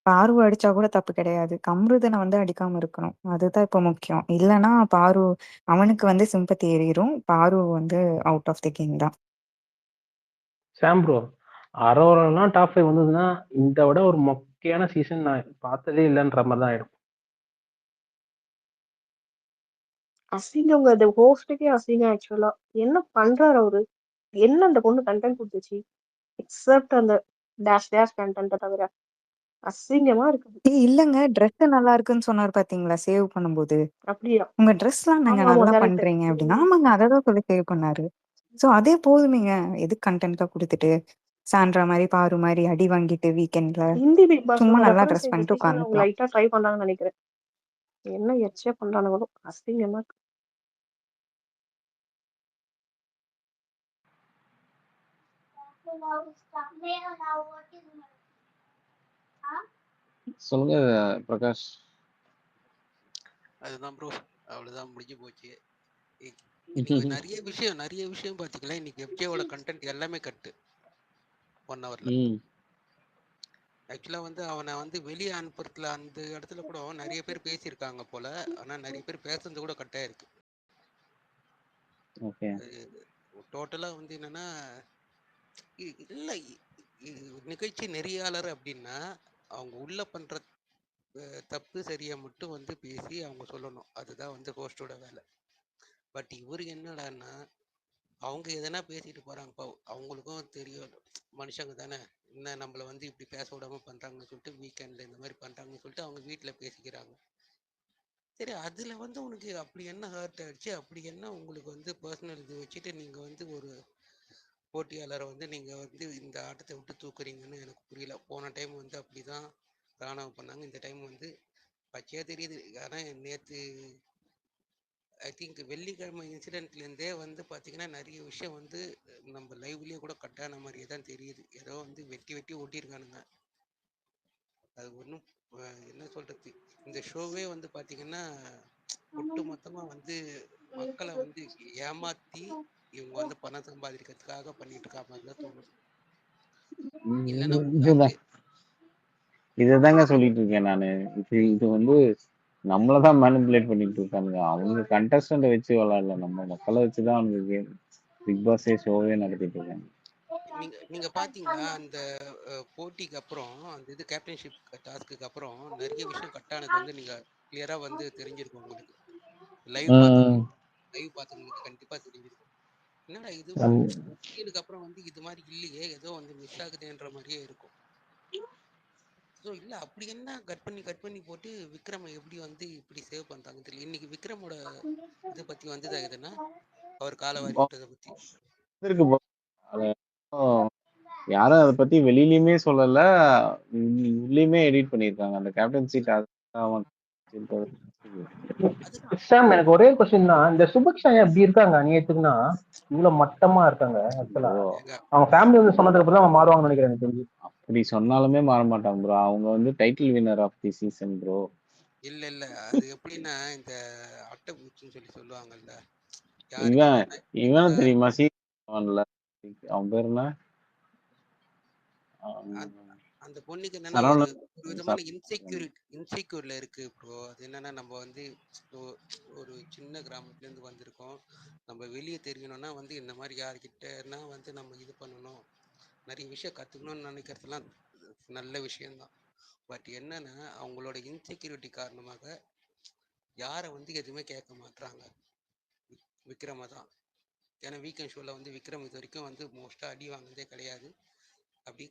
பாரு அடிச்சா கூட தப்பு கிடையாது. கம்ருதனை வந்து அடிக்காம இருக்கணும். அதுதான் இப்ப முக்கியம். இல்லன்னா பாரு அவனுக்கு வந்து சிம்பத்தி ஏறிரும். பாரு வந்து அவுட் ஆஃப் தி கேம் தான். சாம் ப்ரோ, அரோராலாம் டாப் 5 வந்ததுன்னா இந்த விட ஒரு மொக்கையான சீசன் நான் பார்த்ததே இல்லைன்ற மாதிரி தான் ஆயிடும். அசிங்கங்க, அது ஹோஸ்டுக்கே அசிங்கம் ஆக்சுவலா. என்ன பண்றாரு அவரு, என்ன அந்த பொண்ணு கண்டென்ட் கொடுத்துச்சு எக்ஸப்ட் அந்த டேஷ் டேஷ் கண்டென்ட்டை தவிர அசிங்கமா இருக்குது. இல்லங்க ட்ரெஸ் நல்லா இருக்குன்னு சொன்னாரு பாத்தீங்களா சேவ் பண்ணும்போது. அப்படியா? உங்க ட்ரெஸ்லாம் நீங்க ஆமா ஆமா நல்லா கரெக்ட். பண்றீங்க அப்படின்னா, ஆமாங்க அததான் சொல்லி சேவ் பண்ணாரு. சோ அதே போதுமேங்க. எதுக்கு கண்டென்ட்டா குடுத்துட்டு. சாண்ட்ரா மாதிரி பாரு மாதிரி அடி வாங்கிட்டு வீக்கெண்ட்ல ஹிந்தி பிக் பாஸ்ல சும்மா நல்லா ரெஃபரன்ஸ் ட்ரெஸ் இந்த பண்ணிட்டு சீசன்ல அவங்க உட்காந்துக்கலாம். லைட்டா ட்ரை பண்ணாங்கன்னு நினைக்கிறேன். என்ன எச்சே பண்றானுங்களோ அசிங்கமா இருக்கு. சொல்லுங்க பிரகாஷ். அதுதான் ப்ரோ, அவ்வளவுதான் முடிஞ்சு போச்சு. இன்னைக்கு நிறைய விஷயம் பாத்தீங்களா? இன்னைக்கு எஃப்ஜேவோட கண்டென்ட் எல்லாமே கட்டு 1 ஹவர்ல. ஆக்சுவலா வந்து அவனை வந்து வெளியே அனுப்புறதுல அந்த இடத்துல கூட நிறைய பேர் பேசியிருக்காங்க போல. ஆனா நிறைய பேர் பேசுறது கூட கட்டாயிருக்கு. டோட்டலா வந்து என்னன்னா இல்ல நிகழ்ச்சி நெறியாளர் அப்படின்னா அவங்க உள்ள பண்ற தப்பு சரியா மட்டும் வந்து பேசி அவங்க சொல்லணும். அதுதான் வந்து ஹோஸ்டோட வேலை. பட் இவரு என்னடான்னா அவங்க எதனா பேசிட்டு போறாங்கப்பா, அவங்களுக்கும் தெரியும் மனுஷங்க தானே, என்ன நம்மள வந்து இப்படி பேச விடாம பண்றாங்கன்னு சொல்லிட்டு வீக்கெண்ட்ல இந்த மாதிரி பண்றாங்கன்னு சொல்லிட்டு அவங்க வீட்டுல பேசிக்கிறாங்க. சரி, அதுல வந்து உனக்கு அப்படி என்ன ஹர்ட் ஆயிடுச்சு? அப்படி என்ன உங்களுக்கு வந்து பர்சனல் இது வச்சுட்டு நீங்க வந்து ஒரு போட்டியாளரை வந்து நீங்க வந்து இந்த ஆட்டத்தை விட்டு தூக்குறீங்கன்னு எனக்கு புரியல. போன டைம் வந்து அப்படிதான் ராணவ பண்ணாங்க. இந்த டைம் வந்து பச்சையா தெரியுது. ஆனா நேற்று ஐ திங்க் வெள்ளிக்கிழமை இன்சிடென்ட்லேருந்தே வந்து பார்த்தீங்கன்னா நிறைய விஷயம் வந்து நம்ம லைவ்லேயே கூட கட்டான மாதிரியே தான் தெரியுது. ஏதோ வந்து வெட்டி ஓட்டியிருக்கானுங்க. அது ஒன்றும் என்ன சொல்றது, இந்த ஷோவே வந்து பார்த்தீங்கன்னா ஒட்டு மொத்தமாக வந்து மக்களை வந்து ஏமாத்தி இவங்க வந்து பணம் சம்பாதிக்கிறதுக்காக பண்ணிட்டு இருக்கா மாதிரி தான் தோணுது. இல்லைன்னா இதுதாங்க சொல்லிட்டு இருக்கேன் நானு. இது வந்து நம்மளதான் மேனிபுலேட் பண்ணிட்டு இருக்காங்க. அவங்க கண்டஸ்டன்ட வச்சு விளையாடல, நம்ம மக்களை வச்சுதான் அவங்களுக்கு பிக் பாஸே ஷோவே நடத்திட்டு இருக்காங்க. நீங்க பாத்தீங்களா அந்த போட்டிக்கு அப்புறம் அந்த இது கேப்டன்ஷிப் டாஸ்க்கு அப்புறம் நிறைய விஷயம் கட்டானது வந்து நீங்க கிளியரா வந்து தெரிஞ்சிருக்கும் உங்களுக்கு. லைவ் பார்த்தவங்களுக்கு கண்டிப்பா தெரிஞ்சிருக்கும். என்னடா இது இதுக்கு அப்புறம் வந்து இது மாதிரி இல்லையே, ஏதோ வந்து மிஸ் ஆகுதுன்ற மாதிரியே இருக்கும். ஸோ இல்லை அப்படி என்ன கட் பண்ணி போட்டு விக்ரமை எப்படி வந்து இப்படி சேவ் பண்றாங்க தெரியல. இன்னைக்கு விக்ரமோட இதை பத்தி வந்துதா எதுனா அவர் காலை வாரி விட்டதை பத்தி யாரும் அதை பத்தி வெளியிலயுமே சொல்லல, உள்ளயுமே எடிட் பண்ணிருக்காங்க அந்த கேப்டன்சி. சாம், எனக்கு ஒரே கொஸ்டின் தான். இந்த சுபக்ஷா எப்படி இருக்காங்க நேத்துக்குன்னா இவ்வளவு மட்டமா இருக்காங்க? ஆக்சுவலா அவங்க ஃபேமிலி வந்து சொன்னதுக்கு அப்புறம் அவங்க மாறுவாங்கன்னு நினைக்கிறேன் எனக்கு தெரிஞ்சு. அப்படி சொன்னாலுமே மாற மாட்டாங்க ப்ரோ. அவங்க வந்து title winner of the season bro. இல்ல அது எப்படின்னா இந்த அட்டைப்பூச்சின்னு சொல்லி சொல்லுவாங்கல்ல. இவன் தெரியுமா சீசன்ல அவன் பேர் என்ன? அந்த பொண்ணுக்கு என்னன்னா ஒரு விதமான இன்செக்யூர்ல இருக்கு ப்ரோ. அது என்னன்னா நம்ம வந்து ஒரு சின்ன கிராமத்துல இருந்து வந்திருக்கோம். நம்ம வெளியே தெரியணும்னா வந்து இந்த மாதிரி யாருக்கிட்டனா வந்து நம்ம இது பண்ணணும், நிறைய விஷயம் கத்துக்கணும்னு நினைக்கிறதுலாம் நல்ல விஷயம்தான். பட் என்னன்னா அவங்களோட இன்செக்யூரிட்டி காரணமாக யாரை வந்து எதுவுமே கேட்க மாட்டாங்க, விக்ரம தான். ஏன்னா வீக்கெண்ட் ஷோல வந்து விக்ரம் இது வரைக்கும் வந்து மோஸ்டா அடி வாங்கினதே கிடையாது. அப்படி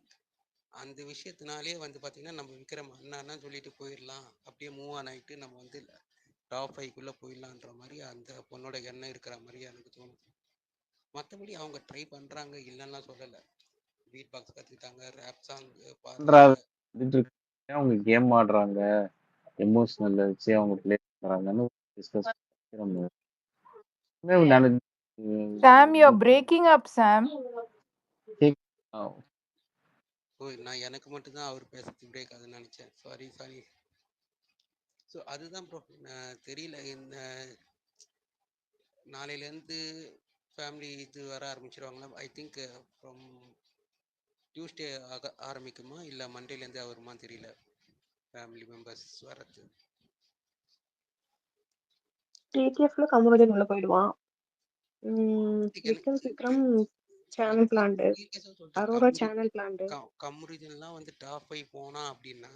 அந்த விஷயத்தினாலே வந்து பார்த்தீங்கன்னா நம்ம விக்ரம் அண்ணான்னா சொல்லிட்டு போயிடலாம், அப்படியே மூவ் ஆன் ஆகிட்டு நம்ம வந்து டாப் 5 போயிடலான்ற மாதிரி அந்த பொண்ணோட எண்ணம் இருக்கிற மாதிரி எனக்கு தோணுது. மற்றபடி அவங்க ட்ரை பண்ணுறாங்க இல்லைன்னா சொல்லலை. பீட் பாக்ஸ் கற்றுக்கிட்டாங்க, ரேப் சாங் பாடுறாங்க, அவங்க கேம் ஆடுறாங்க, எமோஷனல் வச்சு அவங்க பிளே பண்றாங்கன்னு டிஸ்கஸ் பண்ணுறாங்க. Sam, you're breaking up, Sam. நான் எனக்கு மட்டும்தான் அவர் பேசுறது பிரேக் ஆகுதுன்னு நினைச்சேன். சாரி. ஸோ அதுதான் ப்ரோ, தெரியல. இந்த நாளையிலேருந்து ஃபேமிலி இது வர ஆரம்பிச்சிருவாங்களா? ஐ திங்க் ஃப்ரம் டியூஸ்டே ஆரம்பிக்குமா இல்லை மண்டேலேருந்து வருமா தெரியல ஃபேமிலி மெம்பர்ஸ் வரது. டிடிஎஃப்ல கமருதீன் உள்ள போயிடுவான். Vikram channel planted, Aurora channel planted. கமருதீன்லாம் வந்து டாப் 5 போனா அப்படின்னா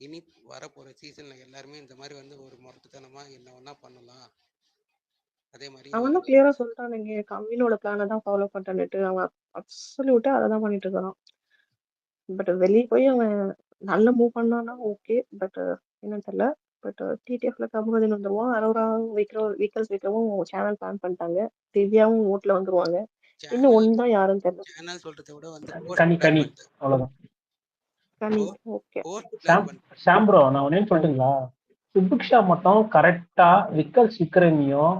இனி வரப்போற சீசன்ல எல்லாருமே இந்த மாதிரி வந்து ஒரு முரட்டுத்தனமா என்ன வேணா பண்ணலாம். அதே மாதிரி அவனும் கிளியரா சொல்லிட்டானுங்க, கம்மினோட பிளானை தான் ஃபாலோ பண்றேன்னுட்டு. அவன் அப்சல்யூட்டா அதை தான் பண்ணிட்டு இருக்கான். பட் வெளியே போய் அவன் நல்ல மூவ் பண்ணானா ஓகே. பட் என்னன்னு தெரியல. பட் டிடிஎஃப்ல கமருதீன் வந்துருவான். அரோரா விக்ரமும் சேனல் பிளான் பண்ணிட்டாங்க. திவ்யாவும் ஓட்டுல வந்துருவாங்க. இன்னும் சேனல் ஒண்ணுதான் யாருன்னு தெரியல. சேனல் சொல்றதை விட வந்து கனி போஸ்ட் பிளான் கனி பண்ணிட்டாரு. அவ்வளவுதான். கனி ஓகே. போஸ்ட் பிளான் பண்ணிட்டாரு. ஷாம் ப்ரோ நான் ஒன்னே சொல்லட்டுங்களா? சுபிக்ஷா மட்டும் கரெக்டா விக்கல்ஸ் விக்ரமியும்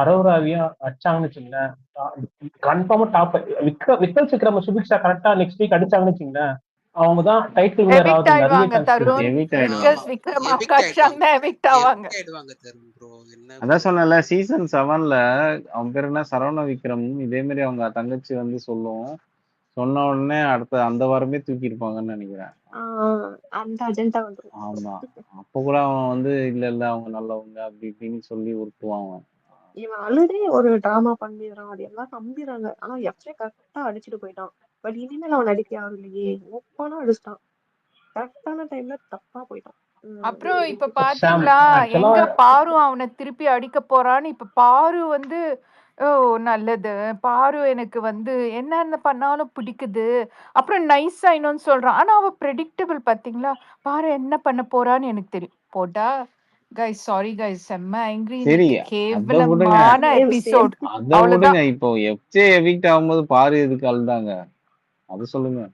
அரோராவையும் அடிச்சாங்கன்னு வச்சுங்களேன், கன்ஃபார்மா டாப். விக்கல்ஸ் விக்ரம சுபிக்ஷா கரெக்டா நெக்ஸ்ட் வீக் அடிச்சாங்கன்னு வச்சுங்களேன், அவங்கதான் டைட்டில் வின்னர் எவிக்ட் ஆகுது நிறைய ஆயிடுவாங்க சான்ஸ் இருக்கு. தருண். எவிக்ட் ஆயிடுவாங்க. விக்கல்ஸ் ஆமா விக்ரம் எவிக்ட் அக்கா ஆயிடுவாங்க, அடிச்சாங்கன்னா எவிக்ட் ஆவாங்க. எவிக்ட் ஆயிடுவாங்க தருண் ப்ரோ. என்ன அதான் bro? சொன்னேன்ல, சீசன் 7ல அவன் பேர் என்ன, சரவண விக்ரம், இதே மாதிரி அவங்க தங்கச்சி வந்து சொல்லும். சொன்ன உடனே அடுத்த அந்த வாரமே தூக்கி இருப்பாங்கன்னு நினைக்கிறேன். அந்த அஜெண்டா வந்துரும். ஆமா, அப்ப கூட அவன் வந்து இல்ல இல்ல அவங்க நல்லவங்க அப்படி இப்படின்னு சொல்லி உருட்டுவான் அவன். இவன் ஆல்ரெடி ஒரு டிராமா பண்ணிடுறான், அது எல்லாம் நம்பிடுறாங்க. ஆனா எஃப்ஜே கரெக்டா அடிச்சுட்டு போயிட்டான். பட் இனிமேல் அவன் நடிக்க யாரும் இல்லையே, ஓப்பனா அடிச்சிட்டான். கரெக்டான டைம்ல தப்பா போயிட்டான். அப்புறம் இப்ப சாம் பாத்தீங்களா ஆக்சுவலா எங்க பாரு அவனை திருப்பி அடிக்க போறான்னு. இப்ப பாரு வந்து ஓ நல்லது, பாரு எனக்கு வந்து என்னென்ன பண்ணாலும் பிடிக்குது, அப்புறம் நைஸ் ஆயினும்னு சொல்றான். ஆனா அவ ப்ரெடிக்டபிள் பாத்தீங்களா, பாரு என்ன பண்ண போறான்னு எனக்கு தெரியும். போட்டா கைஸ், சாரி கைஸ், செம்ம ஆங்கிரி சரி, இன்னைக்கு, அத விடுங்க, கேவலமான சேம் எபிசோட். அத விடுங்க. அவ்வளவுதான். இப்போ எஃப்ஜே எவிக்ட் ஆகும்போது பாரு எதுக்கு அழுதாங்க, அது சொல்லுங்க.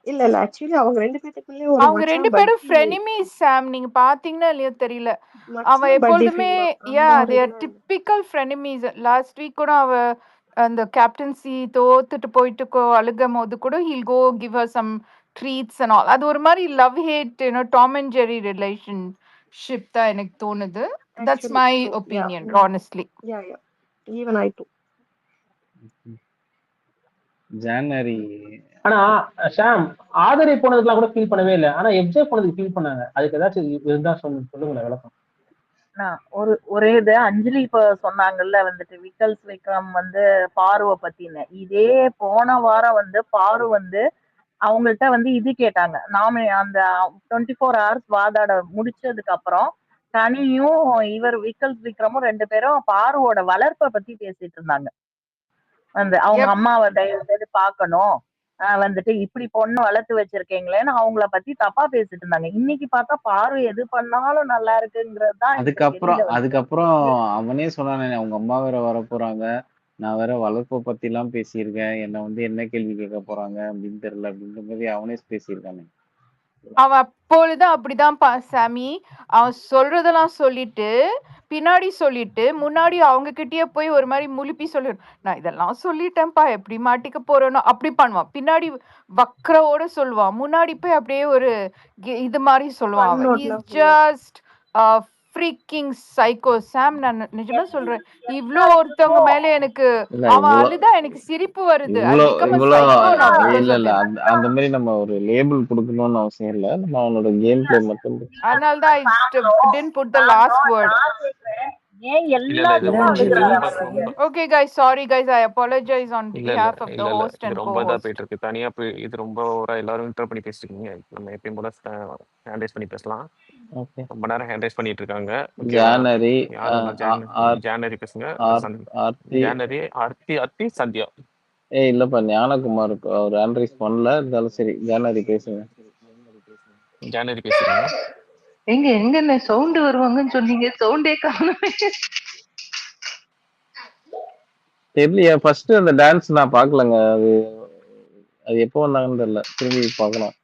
இல்ல இல்ல ஆக்சுவலி அவங்க ரெண்டு பேத்துக்குள்ளே ஒரு அவங்க ரெண்டு மச்சான் பேரும் பட்டி ஃப்ரெனிமீஸ் சாம், நீங்க பாத்தீங்கன்னா இல்லையோ தெரியல. அவ மச்சான் பட்டி எப்பொழுதுமே ஃபீல் யா அந்த ஒரு தே ஆர் இதுல டிப்பிக்கல் ஃப்ரெனிமீஸ். லாஸ்ட் வீக் கூட அவ அந்த கேப்டன்சி தோத்துட்டு போயிட்டு அழுகும் போது கூட he'll go give her some treats and all. அது ஒரு மாதிரி love hate Tom and Jerry relationship தான் எனக்கு தோணுது. That's actually my true. Yeah opinion honestly. Yeah even I do. ஜான்வரி. ஆனா ஷாம் ஆதரை போனதுக்கெல்லாம் கூட ஃபீல் பண்ணவே இல்லை, ஆனா எஃப்ஜே போனதுக்கு ஃபீல் பண்ணாங்க. அதுக்கு ஏதாச்சும் இருந்தா சொல்லுங்களேன் விளக்கம். ஒரே இது அஞ்சலி இப்ப சொன்னாங்கல்ல வந்துட்டு விக்கல்ஸ் விக்ரம் வந்து பாருவை பத்தின இதே போன வாரம் வந்து பாரு வந்து அவங்கள்ட்ட வந்து இது கேட்டாங்க. நாம அந்த 24 hours வாதாட முடிச்சதுக்கு அப்புறம் கனியும் இவர் விக்கல்ஸ் விக்ரமும் ரெண்டு பேரும் பாருவோட வளர்ப்பை பத்தி பேசிட்டு இருந்தாங்க. அந்த அவங்க எப் அம்மாவை தயவு செய்து பார்க்கணும், வந்துட்டு இப்படி பொண்ணு வளர்த்து வச்சிருக்கீங்களேன்னு அவங்கள பத்தி தப்பா பேசிட்டு இருந்தாங்க. இன்னைக்கு பார்த்தா பாரு எது பண்ணாலும் நல்லா இருக்குங்கிறது தான் இப்ப அதுக்கப்புறம் வெளியில வந்து அதுக்கப்புறம் அவனே சொன்னானே, அவங்க அம்மா வேற வரப்போறாங்க, நான் வேற வளர்ப்பை பத்தி எல்லாம் பேசியிருக்கேன், என்ன வந்து என்ன கேள்வி கேட்க போறாங்க அப்படின்னு தெரியல அப்படின்ற மாதிரி அவனே பேசியிருக்கானே. அவன் அப்பொழுது அப்படிதான் சாமி, அவன் சொல்றதெல்லாம் சொல்லிட்டு பின்னாடி சொல்லிட்டு முன்னாடி அவங்க கிட்டயே போய் ஒரு மாதிரி முழுப்பி சொல்லிடும், நான் இதெல்லாம் சொல்லிட்டேன்ப்பா எப்படி மாட்டிக்க போறேனோ அப்படி பண்ணுவான். பின்னாடி வக்கரோட சொல்லுவான், முன்னாடி போய் அப்படியே ஒரு இது மாதிரி சொல்லுவான். அவன் நோட்ல இஸ் ஜஸ்ட் ஃப்ரீக்கிங் சைக்கோ சாம். நான் நிஜமா சொல்றேன், இவ்ளோ ஒருத்தவங்க மேல எனக்கு இல்ல அவன் இவ்வளோ அழுதா எனக்கு சிரிப்பு வருது. ஐ இவ்வளோ பிகம் அ இவ்வளோ சைக்கோ நவ பிகாஸ் இல்ல ஆஃப் இல்ல ஹிம். அந்த மாதிரி நம்ம ஒரு லேபிள் கொடுக்கணும்னு அவசியம் இல்லை, நம்ம அவனோட கேம் பிளே மட்டும் அதனால்தான் I didn't put the last word. ஏன் இல்ல இல்ல இது எல்லாத்துக்கும் இது அழுகுறாரு ரொம்ப அவரு? ரொம்ப Okay guys, sorry guys, I apologize on இல்ல இல்ல behalf of the இல்ல இல்ல host இது and ரொம்ப இதா co-host. போயிட்டு இருக்கு. தனியா போய் இது ரொம்ப ஓவரா எல்லாரும் இன்டர் பண்ணி பேசிட்டு இருக்கீங்க. நம்ம எப்பயும் போல ஹேண்ட் ரைஸ் பண்ணி பேசலாம். ஓகே. ரொம்ப நேரம் ஹேண்ட் ரைஸ் பண்ணிட்டு இருக்காங்க. ஓகேவா? ஜானரி யார் வேணா ஜானரி பேசுங்க. ஆர்த்தி. ஜானரி ஆர்த்தி சந்தியா. இல்லப்பா ஞானகுமார் அவர் ஹேண்ட் பண்ணல, இருந்தாலும் சரி ஜானரி பேசுங்க. ஜானரி பேசுறீங்க. எங்க சவுண்ட் வருவாங்கன்னு சொன்னீங்க, சவுண்டே காணுமே. தெரியலையா, ஃபர்ஸ்ட் அந்த டான்ஸ் நான் பார்க்கலங்க, அது எப்போ வந்தாங்கன்னு தெரியல, திரும்பி பார்க்கலாம்.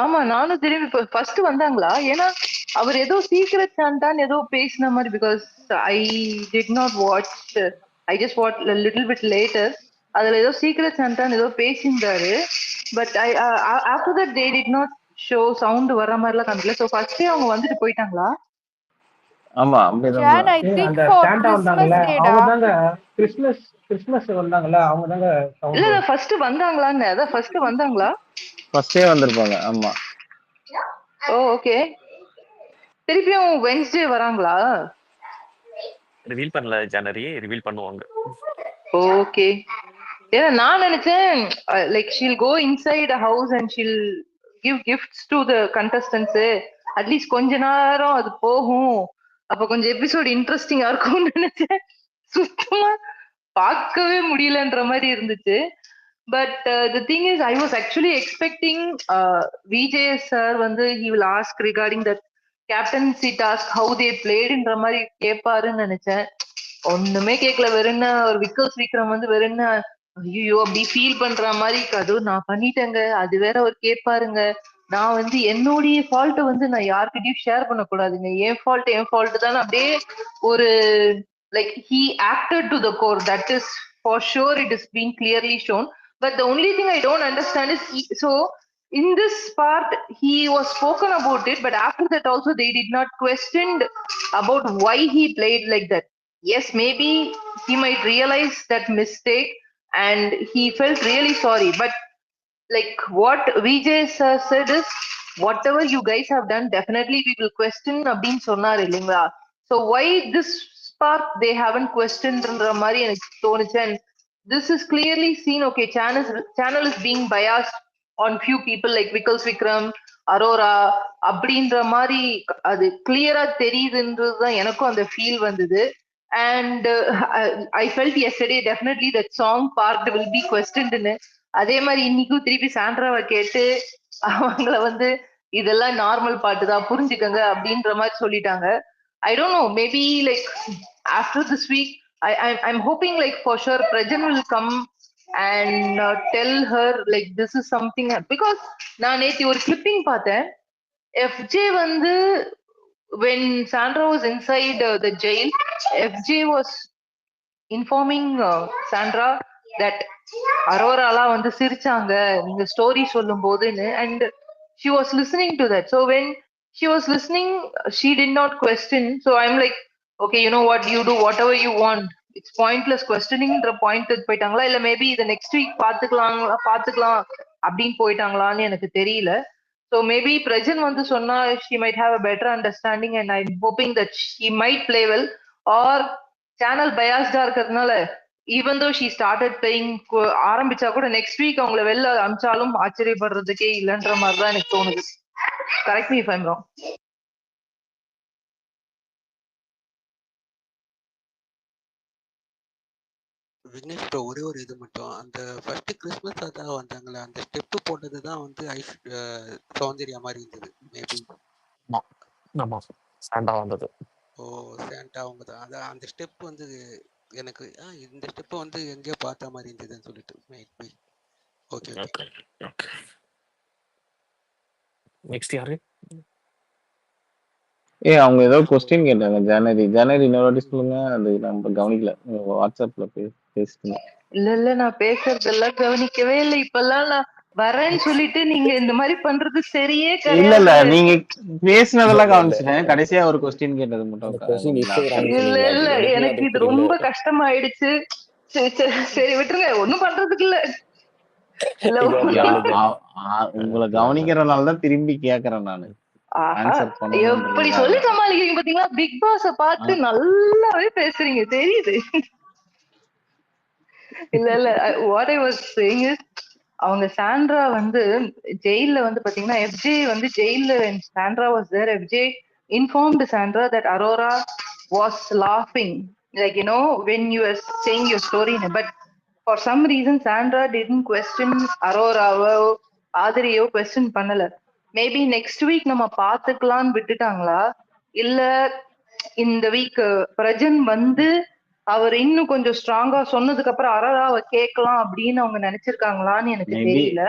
ஆமா நானும் திரும்பி ஃபர்ஸ்ட் வந்தாங்களா, ஏன்னா அவர் ஏதோ சீக்ரெட் சாண்டான்னு ஏதோ பேசின மாதிரி, because I did not watch, I just watch little bit later. அதுல ஏதோ சீக்ரெட் சாண்டான்னு ஏதோ பேசியிருந்தாரு. But I after that they did not show sound வர மாதிரிலாம் காமிக்கல. ஸோ ஃபர்ஸ்டே அவங்க வந்துட்டு போயிட்டாங்களா? ஆமா Jan, அப்படிதான். I think அந்த for சாண்டா Christmas வந்தாங்கல்ல day அவங்க da. தாங்க, கிறிஸ்மஸ் வந்தாங்கல்ல அவங்க தாங்க இல்ல சவுண்ட். ஃபர்ஸ்ட் வந்தாங்களான்னு, அதான் ஃபர்ஸ்ட் வந்தாங்களா? ஃபர்ஸ்டே வந்திருப்பாங்க. ஆமா. Oh okay. திருப்பியும் வென்ஸ்டே வராங்களா? ரிவீல் பண்ணல ஜானரி, ரிவீல் பண்ணுவாங்க. ஓகே. ஏன்னா நான் நினைச்சேன் like she'll go inside a house and she'll give gifts to the contestants, at least கொஞ்ச நேரம் அது போகும், அப்ப கொஞ்சம் எபிசோட் இன்ட்ரெஸ்டிங்கா இருக்கும்னு நினைச்சேன். சுத்தமா பார்க்கவே முடியலன்ற மாதிரி இருந்துச்சு. But the thing is I was actually expecting Vijay sir வந்து he will ask regarding the captaincy task how they பிளேடுன்ற மாதிரி கேட்பாருன்னு நினைச்சேன். ஒண்ணுமே கேட்கல. வெறும்னா ஒரு விக்கல்ஸ் விக்ரம் வந்து வெறும்னா ஐயோ அப்படி ஃபீல் பண்ற மாதிரி அது நான் பண்ணிட்டேங்க, அது வேற அவர் கேட்பாருங்க, நான் வந்து என்னுடைய ஃபால்ட்டை வந்து நான் யார்கிட்டயும் ஷேர் பண்ணக்கூடாதுங்க, என் ஃபால்ட் தான் அப்படியே ஒரு like he acted to the core. That is for sure, it is being clearly shown. But the only thing I don't understand is so in this part he was spoken about it, but after that also they did not question about why he played like that. Yes, maybe he might realize that mistake and he felt really sorry, but like what Vijay sir said is whatever you guys have done definitely we will question அப்படின்னு சொன்னார் இல்லைங்களா. So why this part they haven't questionedன்ற மாதிரி எனக்கு தோணுச்சு. And this is clearly seen, okay, channel is being biased on few people like Vickles Vikram, Arora அப்படின்ற மாதிரி அது கிளியரா தெரியுதுன்றதுதான் எனக்கும் அந்த ஃபீல் வந்தது. And I felt yesterday definitely that song part will be questioned. அதே மாதிரி இன்னைக்கும் திருப்பி சாண்ட்ராவை கேட்டு அவங்கள வந்து இதெல்லாம் நார்மல் பாட்டு தான் புரிஞ்சுக்கங்க அப்படின்ற மாதிரி சொல்லிட்டாங்க. I don't know, maybe like after this week I'm hoping like for sure Prajan will come and tell her like this is something, because நான் நேத்தி ஒரு clipping பார்த்தேன். FJ வந்து when Sandra was inside the jail, FJ was informing Sandra that அரோராலாம் வந்து சிரிச்சாங்க நீங்க story சொல்லும் போதுன்னு, and she was listening to that. So when she was listening she did not question. So I'm like okay, you know what, you do whatever you want, it's pointless questioningன்ற point போயிட்டாங்களா இல்ல maybe இதை next week பாத்துக்கலாம் அப்படின்னு போயிட்டாங்களான்னு எனக்கு தெரியல. So maybe Prajan வந்து சொன்னா she might have a better understanding, and I'm hoping that she might play well, or channel biased இருக்கிறதுனால even though she started playing ஆரம்பிச்சா கூட நெக்ஸ்ட் வீக் அவங்கள வெளில அமிச்சாலும் ஆச்சரியப்படுறதுக்கே இல்லைன்ற மாதிரி தான் எனக்கு தோணுது. Correct me if I'm wrong. Vignesh bro, ஒரே ஒரு இது மட்டும், அந்த ஃபர்ஸ்ட் கிறிஸ்மஸ் அதான் வந்தாங்களே அந்த ஸ்டெப்பு போட்டது தான் வந்து சௌந்தர்யா மாதிரி இருந்தது மேபி. ஆமா சாண்டா வந்தது. ஓ சாண்டா அவங்க தான். அதான் அந்த ஸ்டெப் வந்து எனக்கு இந்த ஸ்டெப்பை வந்து எங்கேயோ பார்த்த மாதிரி இருந்ததுன்னு சொல்லிட்டு maybe. Okay okay okay next யாரு? அவங்க ஏதோ கொஸ்டின் கேட்டாங்க. ஜனவரி இன்னொரு வாட்டி சொல்லுங்க. அது நம்ம கவனிக்கல. வாட்ஸ்அப்ல பேசிட்டு இல்ல நான் பேசுறதெல்லாம் கவனிக்கவே இல்லை. இப்பெல்லாம் நான் வரேன்னு சொல்லிட்டு நீங்க இந்த மாதிரி பண்றது சரியே கிடையாது. இல்ல நீங்க பேசினதெல்லாம் கவனிச்சிட்டேன். கடைசியா ஒரு கொஸ்டின் கேட்டது மட்டும் இல்ல எனக்கு இது ரொம்ப கஷ்டமாயிடுச்சு. சரி விட்டுருங்க, ஒண்ணும் பண்றதுக்கு இல்ல. உங்களை கவனிக்கிறதுனாலதான் திரும்பி கேக்குறேன் நானு. எப்படி சொல்லி சமாளிக்கிறீங்க பாத்தீங்களா? பிக் பாஸ பார்த்து நல்லாவே பேசுறீங்க தெரியுது. இல்ல what I was saying is, அவங்க சாண்ட்ரா வந்து ஜெயில வந்து பாத்தீங்கன்னா எஃப்ஜே வந்து ஜெயில Sandra was there. FJ informed Sandra that Aurora was லாஃபிங் like you know when you are saying your story. But for some reason Sandra didn't question அரோராவோ ஆதிரியோ குவெஸ்டின் பண்ணல. மேபி நெக்ஸ்ட் வீக் நம்ம பாத்துக்கலாம்னு விட்டுட்டாங்களா, இல்ல இந்த வீக் பிரஜன் வந்து அவர் இன்னும் கொஞ்சம் ஸ்ட்ராங்கா சொன்னதுக்கு அப்புறம் அரோராவை கேட்கலாம் அப்படின்னு அவங்க நினைச்சிருக்காங்களான்னு எனக்கு தெரியல.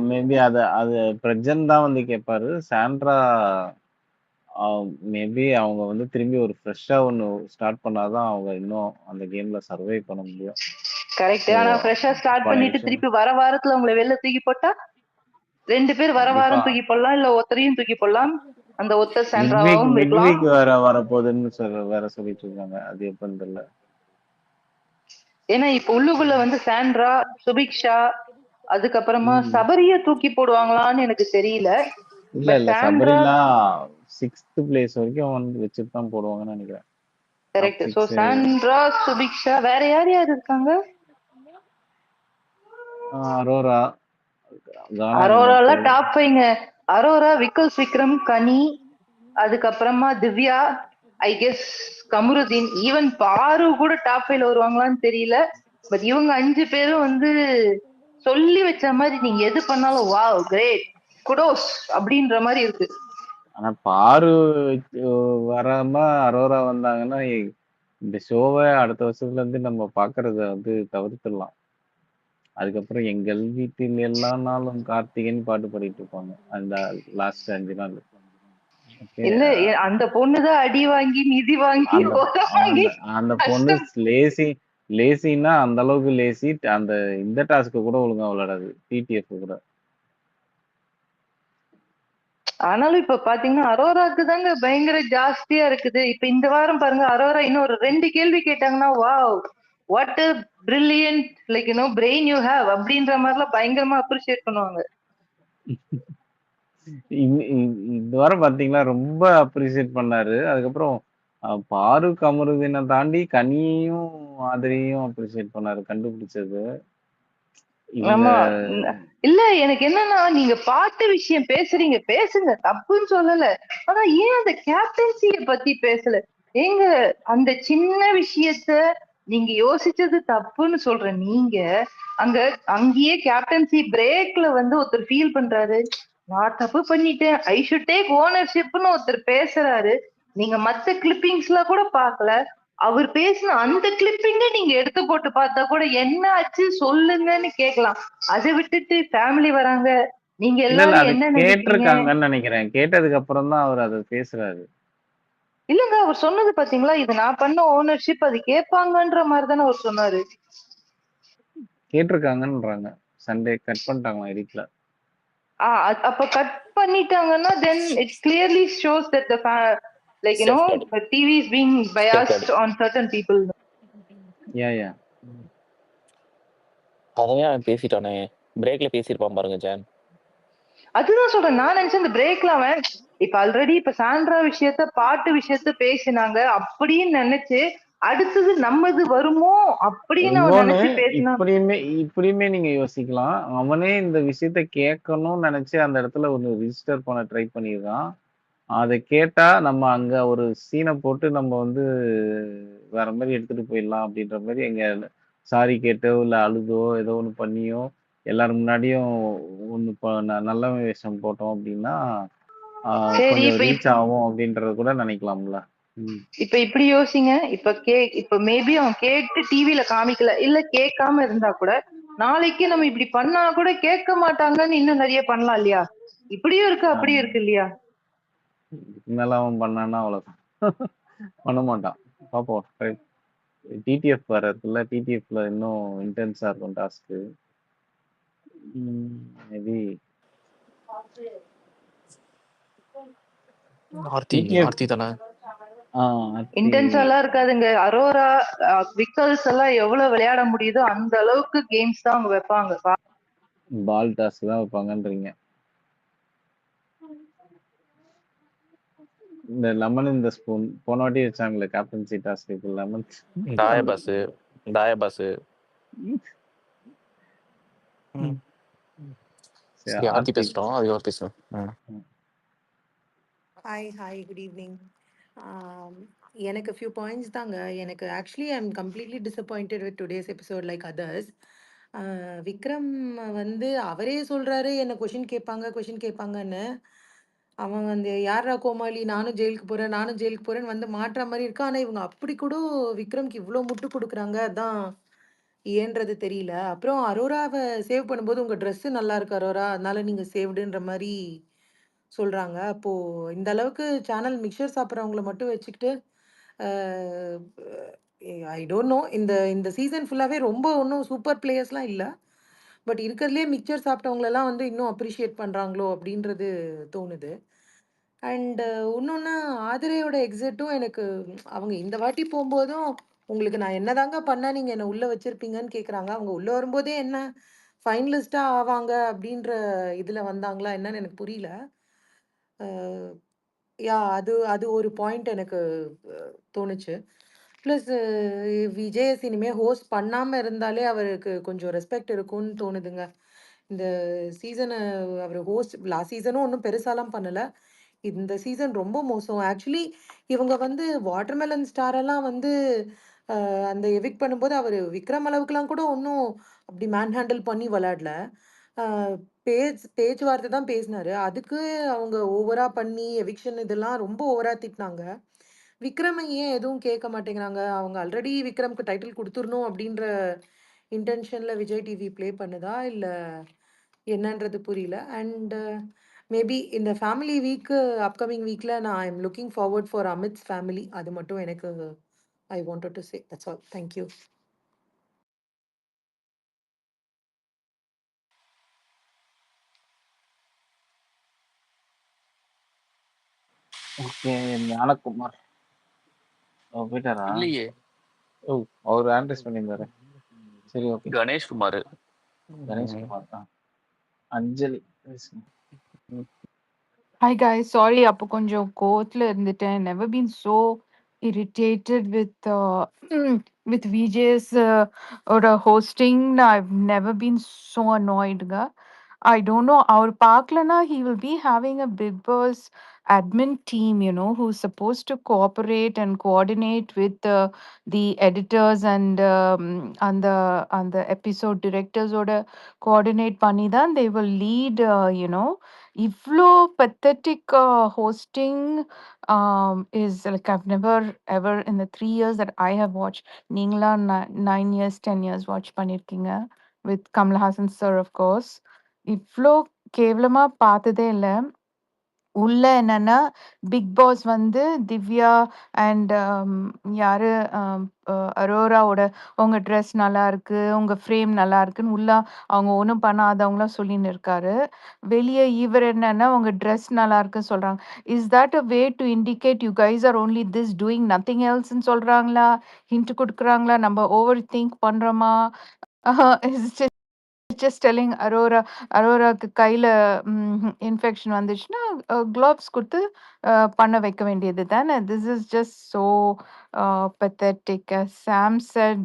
மேபி அது பிரஜன் தான் வந்து கேட்பாரு. சாண்ட்ரா மேபி அவங்க வந்து திரும்பி ஒரு ஃப்ரெஷ்ஷா ஒன்னு ஸ்டார்ட் பண்ணாதான் அவங்க இன்னும் அந்த கேம்ல சர்வை பண்ண முடியும். கரெக்ட். ஆனா ஃப்ரெஷ்ஷா ஸ்டார்ட் பண்ணிட்டு திருப்பி வர வாரத்துல உங்களை வெளில தூக்கி போட்டா 2 பேர் வர வாரம் தூக்கி போடலாம், இல்ல ஒத்தரையும் தூக்கி போடலாம். அந்த ஒத்த சாண்ட்ராவும் இருக்கலாம். வரப்போகுதுன்னு வேற சொல்லிட்டு இருக்காங்க. அது எப்பன்னு தெரியல. ஏன்னா இப்ப உள்ளுக்குள்ள வந்து சாண்ட்ரா, சுபிக்ஷா, அதுக்கப்புறமா சபரிய தூக்கி போடுவாங்களான்னு எனக்கு தெரியல. இல்ல சபரிலாம் 6th பிளேஸ் வரைக்கும் வந்து வச்சுட்டு தான் போடுவாங்கன்னு நினைக்கிறேன். கரெக்ட். சோ சாண்ட்ரா, சுபிக்ஷா, வேற யார் இருக்காங்க? அரோரால டாப் 5ங்க. அரோரா, விக்கல்ஸ் விக்ரம், கனி, அதுக்கப்புறமா Divya, I guess Kamaruddin, even பாரு கூட டாப் 5ல வருவாங்களான்னு தெரியல. பட் இவங்க 5 பேரும் வந்து சொல்லி வச்ச மாதிரி நீங்க எது பண்ணாலும் வாவ் கிரேட் குடோஸ் அப்படின்ற மாதிரி இருக்கு. ஆனா பாரு வராம அரோரா வந்தாங்கன்னா இந்த ஷோவை அடுத்த வருஷத்துல இருந்து நம்ம பாக்குறத வந்து தவிர்த்துடலாம். அதுக்கப்புறம் எங்கள் வீட்டில் எல்லா நாளும் கார்த்திகேயன் பாட்டு பாடிட்டு இருப்பாங்க அந்த லாஸ்ட் 5 நாள். ஓகே. இல்ல அந்த பொண்ணுதான் அடி வாங்கி மிதி வாங்கி அந்த வாங்கி அந்த அந்த பொண்ணு கஷ்டம். லேசின்னா அந்த அளவுக்கு லேசி. அந்த இந்த டாஸ்க்கு கூட ஒழுங்கா விளையாடாது, டிடிஎஃப் கூட. ஆனாலும் இப்ப பாத்தீங்கன்னா அரோராக்கு தாங்க பயங்கர ஜாஸ்தியா இருக்குது. இப்ப இந்த வாரம் பாருங்க, அரோரா இன்னும் ஒரு 2 கேள்வி கேட்டாங்கன்னா, wow what a brilliant like brain you have அப்படின்ற மாதிரிலாம் பயங்கரமா அப்ரிஷியேட் பண்ணுவாங்க. இந்த வாரம் பாத்தீங்களா ரொம்ப அப்ரிசியேட் பண்ணாரு. அதுக்கப்புறம் பாரு கமருதீனை தாண்டி கனியையும் ஆதிரையும் அப்ரிசியேட் பண்ணாரு, கண்டுபிடிச்சது. இவங்க ஆமா. இல்ல எனக்கு என்னன்னா, நீங்க பாட்டு விஷயம் பேசுறீங்க, பேசுங்க, தப்புன்னு சொல்லல. ஆனா ஏன் அந்த கேப்டன்சிய பத்தி பேசல? ஏங்க அந்த சின்ன விஷயத்த நீங்க யோசிச்சது தப்புன்னு சொல்ற நீங்க, அங்கேயே கேப்டன்சி பிரேக்ல வந்து ஒருத்தர் ஃபீல் பண்றாரு, நான் தப்பு பண்ணிட்டேன், ஐ ஷுட் டேக் ஓனர்ஷிப்னு ஒருத்தர் பேசுறாரு. நீங்க மத்த கிளிப்பிங்ஸ்லாம் கூட பார்க்கல. அவர் பேசின அந்த கிளிப்பிங்க நீங்க எடுத்து போட்டு பார்த்தா கூட என்ன ஆச்சு சொல்லுங்கன்னு கேட்கலாம். அதை விட்டுட்டு ஃபேமிலி வராங்க, நீங்க இல்ல அது எல்லாரும் என்ன நினைக்கிறீங்க? கேட்டிருக்காங்கன்னு நினைக்கிறேன். கேட்டதுக்கு அப்புறம் தான் அவர் அதை பேசுறாரு. இல்லங்க அவர் சொன்னது பாத்தீங்களா, இது நான் பண்ண ஓனர்ஷிப், அது கேட்பாங்கன்ற மாதிரி தானே அவர் சொன்னாரு. கேட்டிருக்காங்கன்றாங்க. சண்டே கட் பண்ணிட்டாங்களா எடிட்ல. அப்ப கட் பண்ணிட்டாங்கன்னா then it clearly shows that the like the TV is being biased on certain people. Yeah. அதையும் பேசிட்டானே, பிரேக்ல பேசியிருப்பான் பாருங்க ஜான். அதுதான் சொல்றேன், நான் நினைச்சேன் இந்த பிரேக்ல அவன் இப்ப ஆல்ரெடி இப்ப சாண்ட்ரா விஷயத்த பாட்டு விஷயத்த பேசினாங்க அப்படின்னு நினைச்சு அடுத்தது நம்மது வருமோ அப்படின்னு அவன் நினைச்சு பேசினா. இப்படியுமே நீங்க யோசிக்கலாம். அவனே இந்த விஷயத்த கேட்கணும்னு நினைச்சு அந்த இடத்துல ஒண்ணு ரிஜிஸ்டர் பண்ண ட்ரை பண்ணிருக்கான். அதை கேட்டா நம்ம அங்க ஒரு சீனை போட்டு நம்ம வந்து வேற மாதிரி எடுத்துட்டு போயிடலாம் அப்படின்ற மாதிரி எங்க சாரி கேட்டோ இல்ல அழுதோ ஏதோ ஒண்ணு பண்ணியோ எல்லாரும் முன்னாடியும் ஒண்ணு நல்ல வேஷம் போட்டோம் அப்படின்னா கொஞ்சம் ரீச் ஆகும் அப்படின்றது கூட நினைக்கலாம்ல. இப்ப இப்படி யோசிங்க. இப்ப மேபி அவன் கேட்டு டிவில காமிக்கல, இல்ல கேட்காம இருந்தா கூட நாளைக்கு நம்ம இப்படி பண்ணா கூட கேட்க மாட்டாங்கன்னு இன்னும் நிறைய பண்ணலாம் இல்லையா? இப்படியும் இருக்கு அப்படியும் இருக்கு இல்லையா? மேல அவன் பண்ணான்னா அவ்வளவுதான். பண்ண மாட்டான். பாப்போம். டிடிஎஃப் வேற இருக்குல்ல, டிடிஎஃப்ல இன்னும் இன்டென்ஸா இருக்கும் டாஸ்க்கு. மேபி ஆர்த்தி தானே இன்டென்ஸா எல்லாம் இருக்காதுங்க. அரோரா விக்கல்ஸ் எல்லாம் எவ்வளவு விளையாட முடியுதோ அந்த அளவுக்கு கேம்ஸ் தான் அவங்க வைப்பாங்க. பால் டாஸ்க் தான் வைப்பாங்கன்றீங்க. இந்த லெமன் இந்த ஸ்பூன் போன வாட்டி வச்சாங்களே கேப்டன்சி டாஸ்க், லெமன் தாயபாஸ் ஆர்த்தி பேசுறோம், அதுக்கு பேசுறோம். Hi good evening. எனக்கு ஃபியூ பாயிண்ட்ஸ் தாங்க. எனக்கு actually I am completely disappointed with today's episode like others. Vikram வந்து அவரே சொல்றாரு என்ன கொஷின் கேட்பாங்கன்னு. அவன் வந்து யாரா கோமாளி, நானும் ஜெயிலுக்கு போறேன்னு வந்து மாட்டுற மாதிரி இருக்கு. ஆனா இவங்க அப்படி கூட விக்ரம்க்கு இவ்வளோ முட்டு கொடுக்குறாங்க, அதான் ஏன்றது தெரியல. அப்புறம் அரோராவை சேவ் பண்ணும்போது உங்க ட்ரெஸ் நல்லா இருக்கு அரோரா, அதனால நீங்க சேவ்டுன்ற மாதிரி சொல்றாங்க. அப்போ இந்த அளவுக்கு சேனல் மிக்சர் சாப்பிட்றவங்கள மட்டும் வச்சுக்கிட்டு ஐ டோன்ட் நோ, இந்த சீசன் ஃபுல்லாவே ரொம்ப ஒன்றும் சூப்பர் பிளேயர்ஸ்லாம் இல்லை. பட் இருக்கிறதுலே மிக்சர் சாப்பிட்டவங்களெல்லாம் வந்து இன்னும் அப்ரிஷியேட் பண்றாங்களோ அப்படின்றது தோணுது. அண்ட் இன்னொன்று ஆதிரையோட எக்ஸிட்டும் எனக்கு அவங்க இந்த வாட்டி போகும்போதும் உங்களுக்கு நான் என்னதாங்க பண்ணா நீங்க என்னை உள்ள வச்சிருப்பீங்கன்னு கேட்குறாங்க. அவங்க உள்ள வரும்போதே என்ன ஃபைனலிஸ்டா ஆவாங்க அப்படின்ற இதுல வந்தாங்களா என்னன்னு எனக்கு புரியல. அது ஒரு பாயிண்ட் எனக்கு தோணுச்சு. ப்ளஸ் விஜய் இனிமே ஹோஸ்ட் பண்ணாம இருந்தாலே அவருக்கு கொஞ்சம் ரெஸ்பெக்ட் இருக்கும்னு தோணுதுங்க. இந்த சீசனை அவர் ஹோஸ்ட் லாஸ்ட் சீசனும் ஒன்றும் பெருசாலாம் பண்ணல. இந்த சீசன் ரொம்ப மோசம். ஆக்சுவலி இவங்க வந்து வாட்டர்மெலன் ஸ்டாரெல்லாம் வந்து அந்த எவிக் பண்ணும்போது அவர் விக்ரம் அளவுக்குலாம் கூட ஒன்றும் அப்படி மேன் ஹேண்டில் பண்ணி விளையாடல. பேச்சுவார்த்தை தான் பேசினாரு. அதுக்கு அவங்க ஓவரா பண்ணி எவிக்ஷன் இதெல்லாம் ரொம்ப ஓவரா திட்டினாங்க. விக்ரம ஏன் எதுவும் கேட்க மாட்டேங்கிறாங்க? அவங்க ஆல்ரெடி விக்ரம்க்கு டைட்டில் குடுத்துறணும் அப்படின்ற இன்டென்ஷன்ல விஜய் டிவி ப்ளே பண்ணுதா? இல்ல என்னன்றது புரியல. அண்ட் மேபி இந்த ஃபேமிலி வீக்கு அப்கமிங் வீக்ல நான் I am looking forward for Amit's family. அது மட்டும் எனக்கு I wanted to say. That's all. Thank you. Okay. Gnanakumar போயிட்டாரா? இல்லையே. ஓ, அவர் ஆண்ட்ரஸ் பண்ணியிருந்தாரு. சரி, ஓகே. கணேஷ் குமார். கணேஷ்குமார் தான். அஞ்சலி பேசுங்க. Hi guys, sorry அப்போ கொஞ்சம் கோவத்துல இருந்துட்டேன். Never been so irritated with VJ's or hosting. I've never been so annoyed. I don't know. Our Parklana, he will be having a Big Boss admin team, who's supposed to cooperate and coordinate with the editors and the episode directors or coordinate Panidan. They will lead, Ivlo pathetic hosting is like I've never ever in the 3 years that I have watched. Ningla 9 years, 10 years watch Panirkinga with Kamal Hassan sir, of course. Ivlo கேவலமா பார்த்ததே இல்ல. உள்ள என்னன்னா, big pass வந்து Divya and யாரு அரோராவோட உங்க dress நல்லா இருக்கு, உங்க ஃப்ரேம் நல்லா இருக்குன்னு உள்ள அவங்க ஒண்ணும் பண்ணாதவங்களா சொல்லின்னு இருக்காரு. வெளிய இவர் என்னன்னா, உங்க ட்ரெஸ் நல்லா இருக்குன்னு சொல்றாங்க. Is that a way to indicate you guys are only this doing nothing எல்ஸ்ன்னு சொல்றாங்களா? ஹிண்ட் குடுக்குறாங்களா? நம்ம ஓவர் திங்க் பண்றோமா? இஸ் just telling அரோராக்கு கையில இன்ஃபெக்ஷன் வந்துச்சுன்னா க்ளோவ்ஸ் கொடுத்து பண்ண வைக்க வேண்டியது தானே. This is just so pathetic. As Sam said,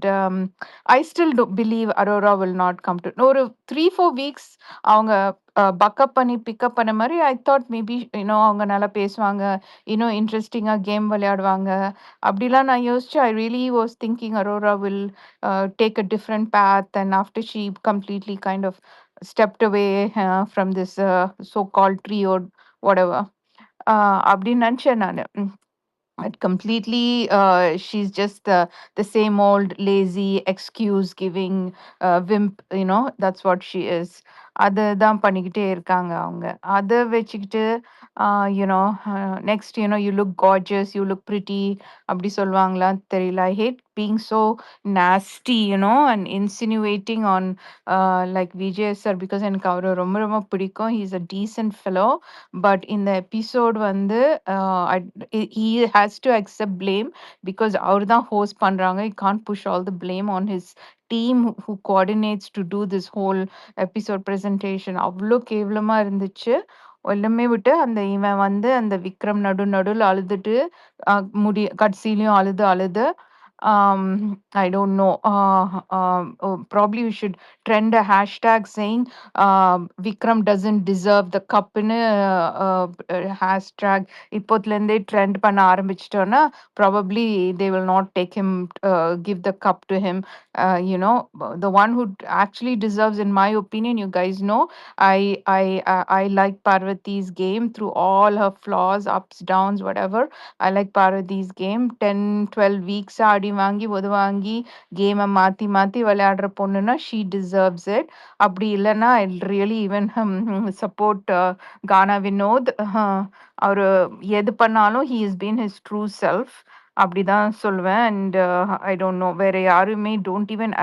I still do believe Aurora will not come to ஒரு 3-4 weeks அவங்க பக்கப் பண்ணி பிக்கப் பண்ண மாதிரி ஐ தாட் மேபி அவங்க நல்லா பேசுவாங்க, இன்னும் இன்ட்ரெஸ்டிங்காக கேம் விளையாடுவாங்க அப்படிலாம் நான் யோசிச்சு I really was thinking Arora will take a different path, and after she completely kind of stepped away from this so-called trio or whatever, அப்படின்னு நினச்சேன் நான். But completely she's just the same old lazy excuse giving wimp, that's what she is. அதுதான் பண்ணிக்கிட்டே இருக்காங்க அவங்க. அதை வச்சுக்கிட்டு next you look gorgeous, you look pretty அப்படி சொல்லுவாங்களா தெரியல. I hate being so nasty and insinuating on like VJ sir, because எனக்கு அவரை ரொம்ப ரொம்ப பிடிக்கும். He's a decent fellow, but in the episode வந்து he has to accept blame because அவர் தான் host பண்றாங்க. He can't push all the blame on his team who coordinates to do this whole episode presentation. அவ்வளோ கேவலமா இருந்துச்சு. எல்லாமே விட்டு அந்த இவன் வந்து அந்த விக்ரம் நடுல அழுதுட்டு கடைசியிலயும் அழுது I don't know. Probably we should trend a hashtag saying Vikram doesn't deserve the cup in hashtag. இப்போத்துலேருந்தே ட்ரெண்ட் பண்ண ஆரம்பிச்சிட்டோன்னா probably they will not take him, give the cup to him. The one who actually deserves, in my opinion, you guys know, I like Parvati's game through all her flaws, ups, downs, whatever. I like Parvati's game. 10-12 weeks ஆடி வாங்கி உதவாங்கி கேமை மாற்றி மாற்றி விளையாடுற பொண்ணுன்னா she deserves it. அப்படி இல்லைன்னா I really even support கானா வினோத். அவர் எது பண்ணாலும் he has been his true self. அப்படிதான் சொல்லுவேன். அண்ட் ஐ டோன்ட் நோ, வேற யாருமே டோன்ட் ஈவன்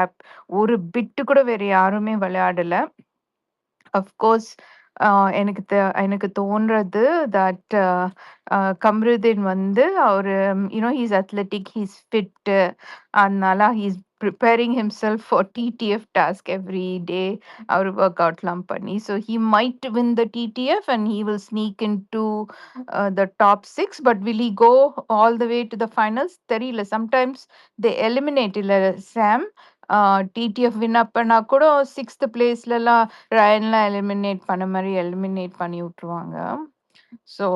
ஒரு பிட்டு கூட வேற யாருமே விளையாடல. அஃப்கோர்ஸ் எனக்கு தோன்றது தட் கம்ருதீன் வந்து அவர் ஹீஸ் அத்லெட்டிக், ஹீஸ் ஃபிட், அதனால he's preparing himself for TTF task every day. Our workout பண்ணி, so he might win the TTF and he will sneak into the top 6, but will he go all the way to the finals? தெரியல. Sometimes they eliminate இல்ல Sam. TTF win பண்ணா கூட 6th பிளேஸ்லலாம் ரயன்லாம் eliminate பண்ண மாதிரி eliminate பண்ணி விட்டுருவாங்க. So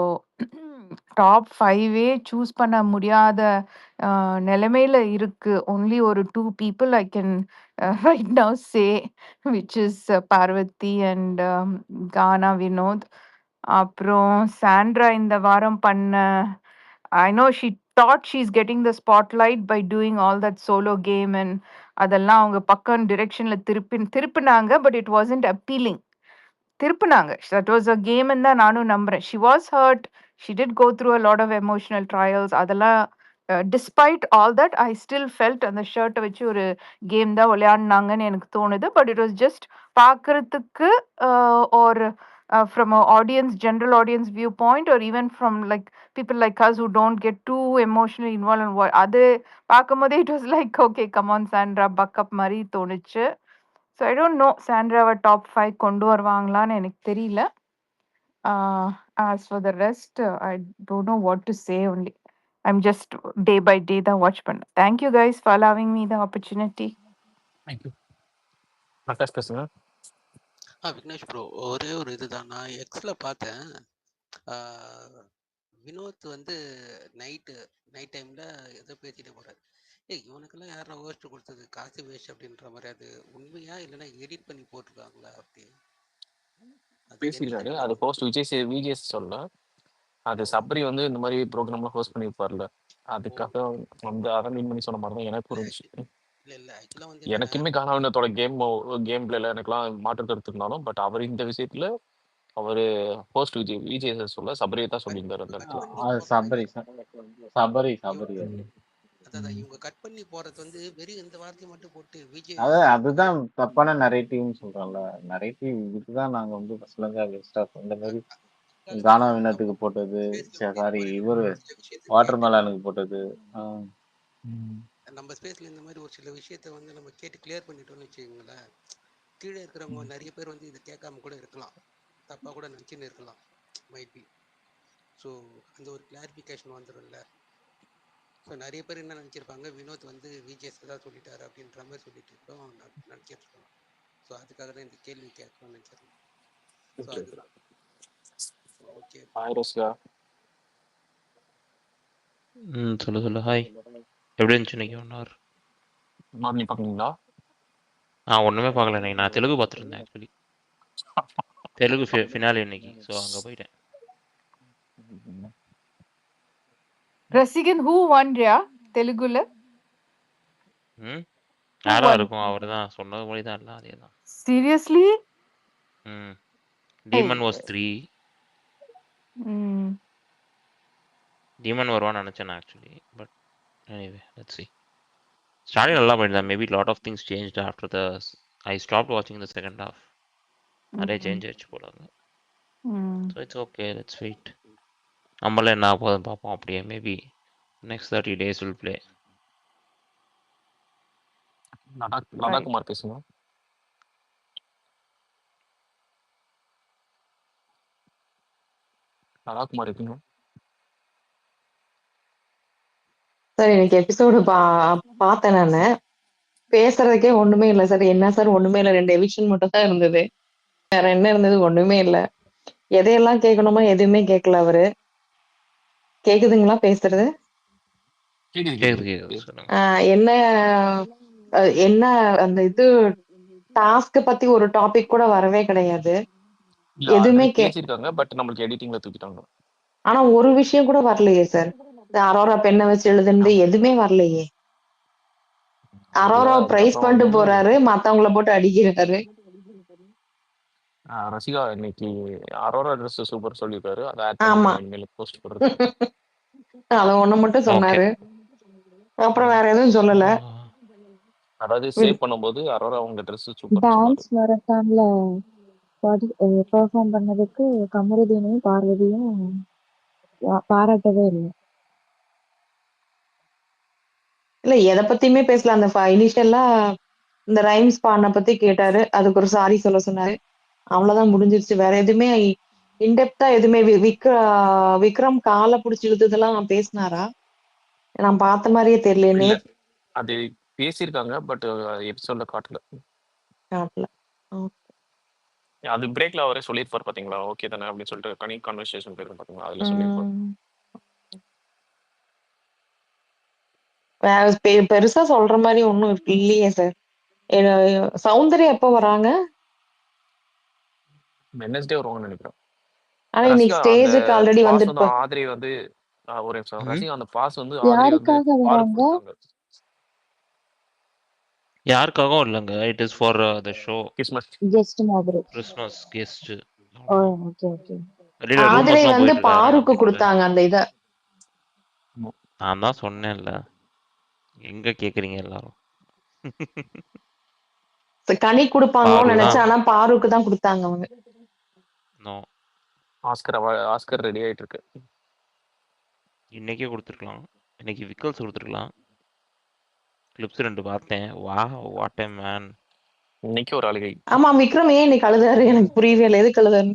top 5 choose பண்ண முடியாத நிலைமையில இருக்கு. ஒன்லி ஒரு 2 people I can right now say, which is Parvati and கானா வினோத். அப்புறம் சாண்ட்ரா இந்த வாரம் பண்ண, I know she thought she's getting the spotlight by doing all that solo game and அதெல்லாம் அவங்க பக்கம் டிரெக்ஷன்ல திருப்பினாங்க, but it wasn't appealing. திருப்பினாங்க. That was a game ன்னு தான் நானும் நம்புறேன். She was hurt. She did go through a lot of emotional trials. அதெல்லாம் despite all that, I still felt அந்த ஷர்ட்டை வச்சு ஒரு கேம் தான் விளையாடினாங்கன்னு எனக்கு தோணுது. But it was just பார்க்கறதுக்கு or from a audience, general audience viewpoint, or even from like people like us who don't get too emotionally involved in what அது பார்க்கும்போதே it was like okay, come on Sandra, buck up மாதிரி தோணுச்சு. So I don't know சாண்ட்ராவை top 5 கொண்டு வருவாங்களான்னு எனக்கு தெரியல. As for the rest, I don't know what to say only. I'm just day by day தான் watch பண்ணேன். Thank you guys for allowing me the opportunity. Thank you. Prakash பேசுங்க. Vignesh bro, ஒரே ஒரு இதுதான். நான் எக்ஸில் பார்த்தேன். வினோத் வந்து நைட் டைமில் ஏதோ பேசிட்டு போகிறார். இவனுக்கெல்லாம் யாரா ஹோஸ்ட் கொடுத்தது, காசு வேஸ்ட் அப்படின்ற மாதிரி. அது உண்மையா இல்லைன்னா எடிட் பண்ணி போட்டிருக்காங்களா அப்படி? பேசியிருக்காரு. அது ஹோஸ்ட் விஜய் சொல்ல, அது சபரி வந்து இந்த மாதிரி ப்ரோக்ராம்லாம் ஹோஸ்ட் பண்ணியிருப்பார்ல, அதுக்காக வந்து அதை மீன் பண்ணி சொன்ன மாதிரி தான் எனக்கு புரிஞ்சுச்சு. எனக்குமே காணாவினத்தோட கேம் பிளேல எனக்குலாம் மாற்று கருத்து இருந்தாலும், பட் அவர் இந்த விஷயத்துல அவரு ஹோஸ்ட் விஜய் சொல்ல சபரியை தான் சொல்லியிருந்தாரு அந்த இடத்துல. அதான் இவங்க கட் பண்ணி போறது வந்து வெறும் இந்த வார்த்தையை மட்டும் போட்டு விஜய் அதுதான் தப்பான நரேட்டிவ்னு சொல்றோம்ல. நரேட்டிவ் இதுதான் நாங்க வந்து ஃபர்ஸ்ட்ல இருந்து வேஸ்டா இந்த மாதிரி கானா வினத்துக்கு போட்டது, சாரி இவரு வாட்டர் மெலனுக்கு போட்டது. நம்ம ஸ்பேஸ்ல இந்த மாதிரி ஒரு சில விஷயத்த வந்து நம்ம கேட்டு கிளியர் பண்ணிட்டோம்னு வச்சுக்கோங்களேன், கீழே இருக்கிறவங்க நிறைய பேர் வந்து இதை கேட்காம கூட இருக்கலாம், தப்பா கூட நினைச்சுன்னு இருக்கலாம், மைட் பி. ஸோ அந்த ஒரு கிளாரிஃபிகேஷன் வந்துடும்ல. ஸோ நிறைய பேர் என்ன நினச்சிருப்பாங்க, வினோத் வந்து விஜேஸ் தான் சொல்லிட்டாரு அப்படின்ற மாதிரி சொல்லிட்டு இருக்கோம் நினச்சிட்டு இருக்கோம். ஸோ அதுக்காக தான் இந்த கேள்வி கேட்கணும்னு நினச்சிருக்கோம். ஸோ அதுதான். ஓகே சொல்லு ஹாய், எப்படி இருந்துச்சு இன்னைக்கு 1 hour? நீ பார்க்கலீங்களா? ஒன்றுமே பார்க்கல இன்னைக்கு. நான் தெலுங்கு பார்த்துட்டு இருந்தேன் ஆக்சுவலி. தெலுங்கு ஃபினாலே இன்னைக்கு. ஸோ அங்கே போயிட்டேன். ரசிகன் who won யா தெலுங்குல? யாரா இருக்கும், அவர் தான் சொன்னது மாதிரி தான் எல்லாம் அதே தான். சீரியஸ்லி? Demon was 3. டீமன் வருவான்னு நினச்சேன் actually. But anyway let's see. Starting நல்லா பண்ணியிருந்தேன். Maybe lot of things changed after the I stopped வாட்சிங் த செகண்ட் ஹாஃப். நிறைய சேஞ்ச் ஆயிடுச்சு போலாங்க. So it's okay, let's wait. நம்மள என்ன ஆகுதுன்னு பார்ப்போம். அப்படியே maybe next 30 days will play. Lathakumar பேசுங்க. லதாகுமார் இருக்குங்க சார். இன்னைக்கு எபிசோடு பார்த்தேன் நானு. பேசுறதுக்கே ஒண்ணுமே இல்லை சார். என்ன சார் ஒண்ணுமே இல்லை, 2 எவிக்ஷன் மட்டும் தான் இருந்தது. வேற என்ன இருந்தது? ஒண்ணுமே இல்லை. எதையெல்லாம் கேட்கணுமோ எதுவுமே கேட்கல அவரு. கேக்குதுங்களா பேசுறது? என்ன என்ன அந்த இது டாஸ்க் பத்தி ஒரு டாபிக் கூட வரவே கிடையாது. எதுவுமே பேசிருக்காங்க, பட் நம்மளுக்கு எடிட்டிங்ல தூக்கிட்டாங்க. ஆனா ஒரு விஷயம் கூட வரலையே சார். அரோரா பெண்ணை வச்சு எழுதுனது எதுவுமே வரலையே. அரோரா பிரைஸ் பண்ணிட்டு போறாரு, மத்தவங்கள போட்டு அடிக்கிறாரு. ரசிகா இன்னைக்கு அரோரா ட்ரெஸ் சூப்பர் சொல்லிருக்காரு. ஆமா, போஸ்ட் பண்றது அத ஒண்ணு மட்டும் சொன்னாரு. அப்புறம் வேற எதுவும் சொல்லல. அதாவது சேவ் பண்ணும்போது அரோரா அவங்க ட்ரெஸ் சூப்பர். டான்ஸ் மரத்தான்ல பெர்ஃபார்ம் பண்ணதுக்கு கமருதீனையும் பார்வதியும் பாராட்டவே இல்லை. இல்ல எதை பத்தியுமே பேசல. அந்த இனிஷியலா இந்த ரைம்ஸ் பாடின பத்தி கேட்டாரு, அதுக்கு ஒரு சாரி சொல்ல சொன்னாரு, அவ்வளவுதான் முடிஞ்சிருச்சு. வேற எதுவுமே இன்டெப்தா எதுவுமே விக்ரம் காலை பிடிச்சி இழுத்ததெல்லாம் பேசினாரா? நான் பார்த்த மாதிரியே தெரியல. அது பேசியிருக்காங்க, பட் எபிசோட்ல காட்டல. அது பிரேக்ல அவரே சொல்லியிருப்பார் பாத்தீங்களா, ஓகே தானே அப்படின்னு சொல்லிட்டு கனி கான்வர்சேஷன் போயிருக்கோம் பாத்தீங்களா, அதுல சொல்லியிருப்பார். பெருசா சொல்ற மாதிரி ஒண்ணும் இல்லையே சார். சௌந்தர்யா எப்ப வராங்க? வெட்னஸ்டே வருவாங்கன்னு நினைக்கிறேன். ஆனா இன்னைக்கு ஸ்டேஜுக்கு ஆல்ரெடி வந்து ஆதிரி வந்து ஒரு நிமிஷம். ம். ரசிகா அந்த பாஸ் வந்து ஆதிரி வந்து யாருக்காக பாருக்கு வராங்க? கொடுத்தாங்க. யாருக்காகவும் இல்லைங்க. It is for the show. Christmas. Guest மாதிரி. Christmas guest. Oh okay okay. வெளியில ஆதிரை ரூமர்ஸ்லாம் வந்து போயிட்டு இருக்கு. யாரும் பாருக்கு நம்பிட்டு இல்லை. கொடுத்தாங்க அந்த இத. நான் தான் சொன்னேன்ல. எங்க கேக்குறீங்க எல்லாரும்? கனி கொடுப்பாங்களோன்னு பாரு நினைச்சேன். தான். ஆனா பாருக்கு தான் கொடுத்தாங்க அவங்க. நோ. ஆஸ்கர் ரெடி ஆயிட்டு இருக்கு. இன்னைக்கே கொடுத்துருக்கலாம். இன்னைக்கு விக்கல்ஸ் கொடுத்துருக்கலாம். கிளிப்ஸ் 2 பார்த்தேன். வா வாட் எ மேன். இன்னைக்கு ஒரு அழுகை. ஆமா விக்ரம் ஏன் இன்னைக்கு அழுதாரு எனக்கு புரியவே இல்லை. எதுக்கு அழுதாரு?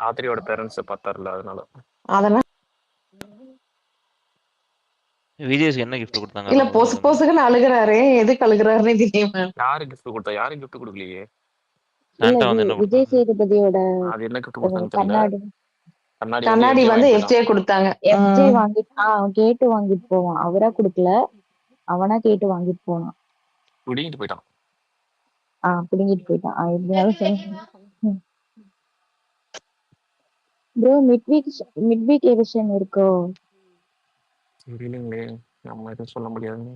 ஆதிரியோட பேரண்ட்ஸை பார்த்தாருல அதனால. அதெல்லாம் விஜய்ஸ்க்கு என்ன கிஃப்ட் கொடுத்தாங்க? இல்ல அதை பொசு முதல்ல பொசுக்குன்னு அழுகுறாரு. எதுக்கு அழுகுறாருன்னு தெரியுமா? யாரு கிஃப்ட் கொடுத்தா? யாரும் கிஃப்ட் கொடுக்கலையே. இல்ல சாண்டா வந்து என்ன விஜய் கொடுத்தாங்க? சேதுபதியோட அது என்ன கிஃப்ட் கொடுத்தாங்கன்னு தெரியல. கண்ணாடி கண்ணாடி கண்ணாடி FJ வந்து வாங்கிட்டு எஃப்ஜே கொடுத்தாங்க. எஃப்ஜே வாங்கிட்டு கேட்டு வாங்கிட்டு போவான். அவரா கொடுக்கல, அவனா கேட்டு வாங்கிட்டு போனான். பிடிங்கிட்டு போயிட்டான். பிடுங்கிட்டு போயிட்டான். எப்படியாவது சொல்லு. ப்ரோ மிட் வீக் எடிஷன் இருக்கோ? தெரியலங்களே, நம்ம எதுவும் சொல்ல முடியாது.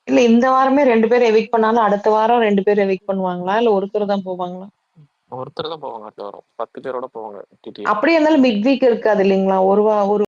இல்ல இந்த வாரமே 2 பேர் எவிக் பண்ணாலும் அடுத்த வாரம் 2 பேர் எவிக் பண்ணுவாங்களா? இல்ல ஒருத்தர் தான் போவாங்களா? ஒருத்தர் தான் போவாங்க. அடுத்த வாரம் 10 பேரோட போவாங்க. அப்படியே இருந்தாலும் மிட் வீக் இருக்காது இல்லைங்களா? ஒரு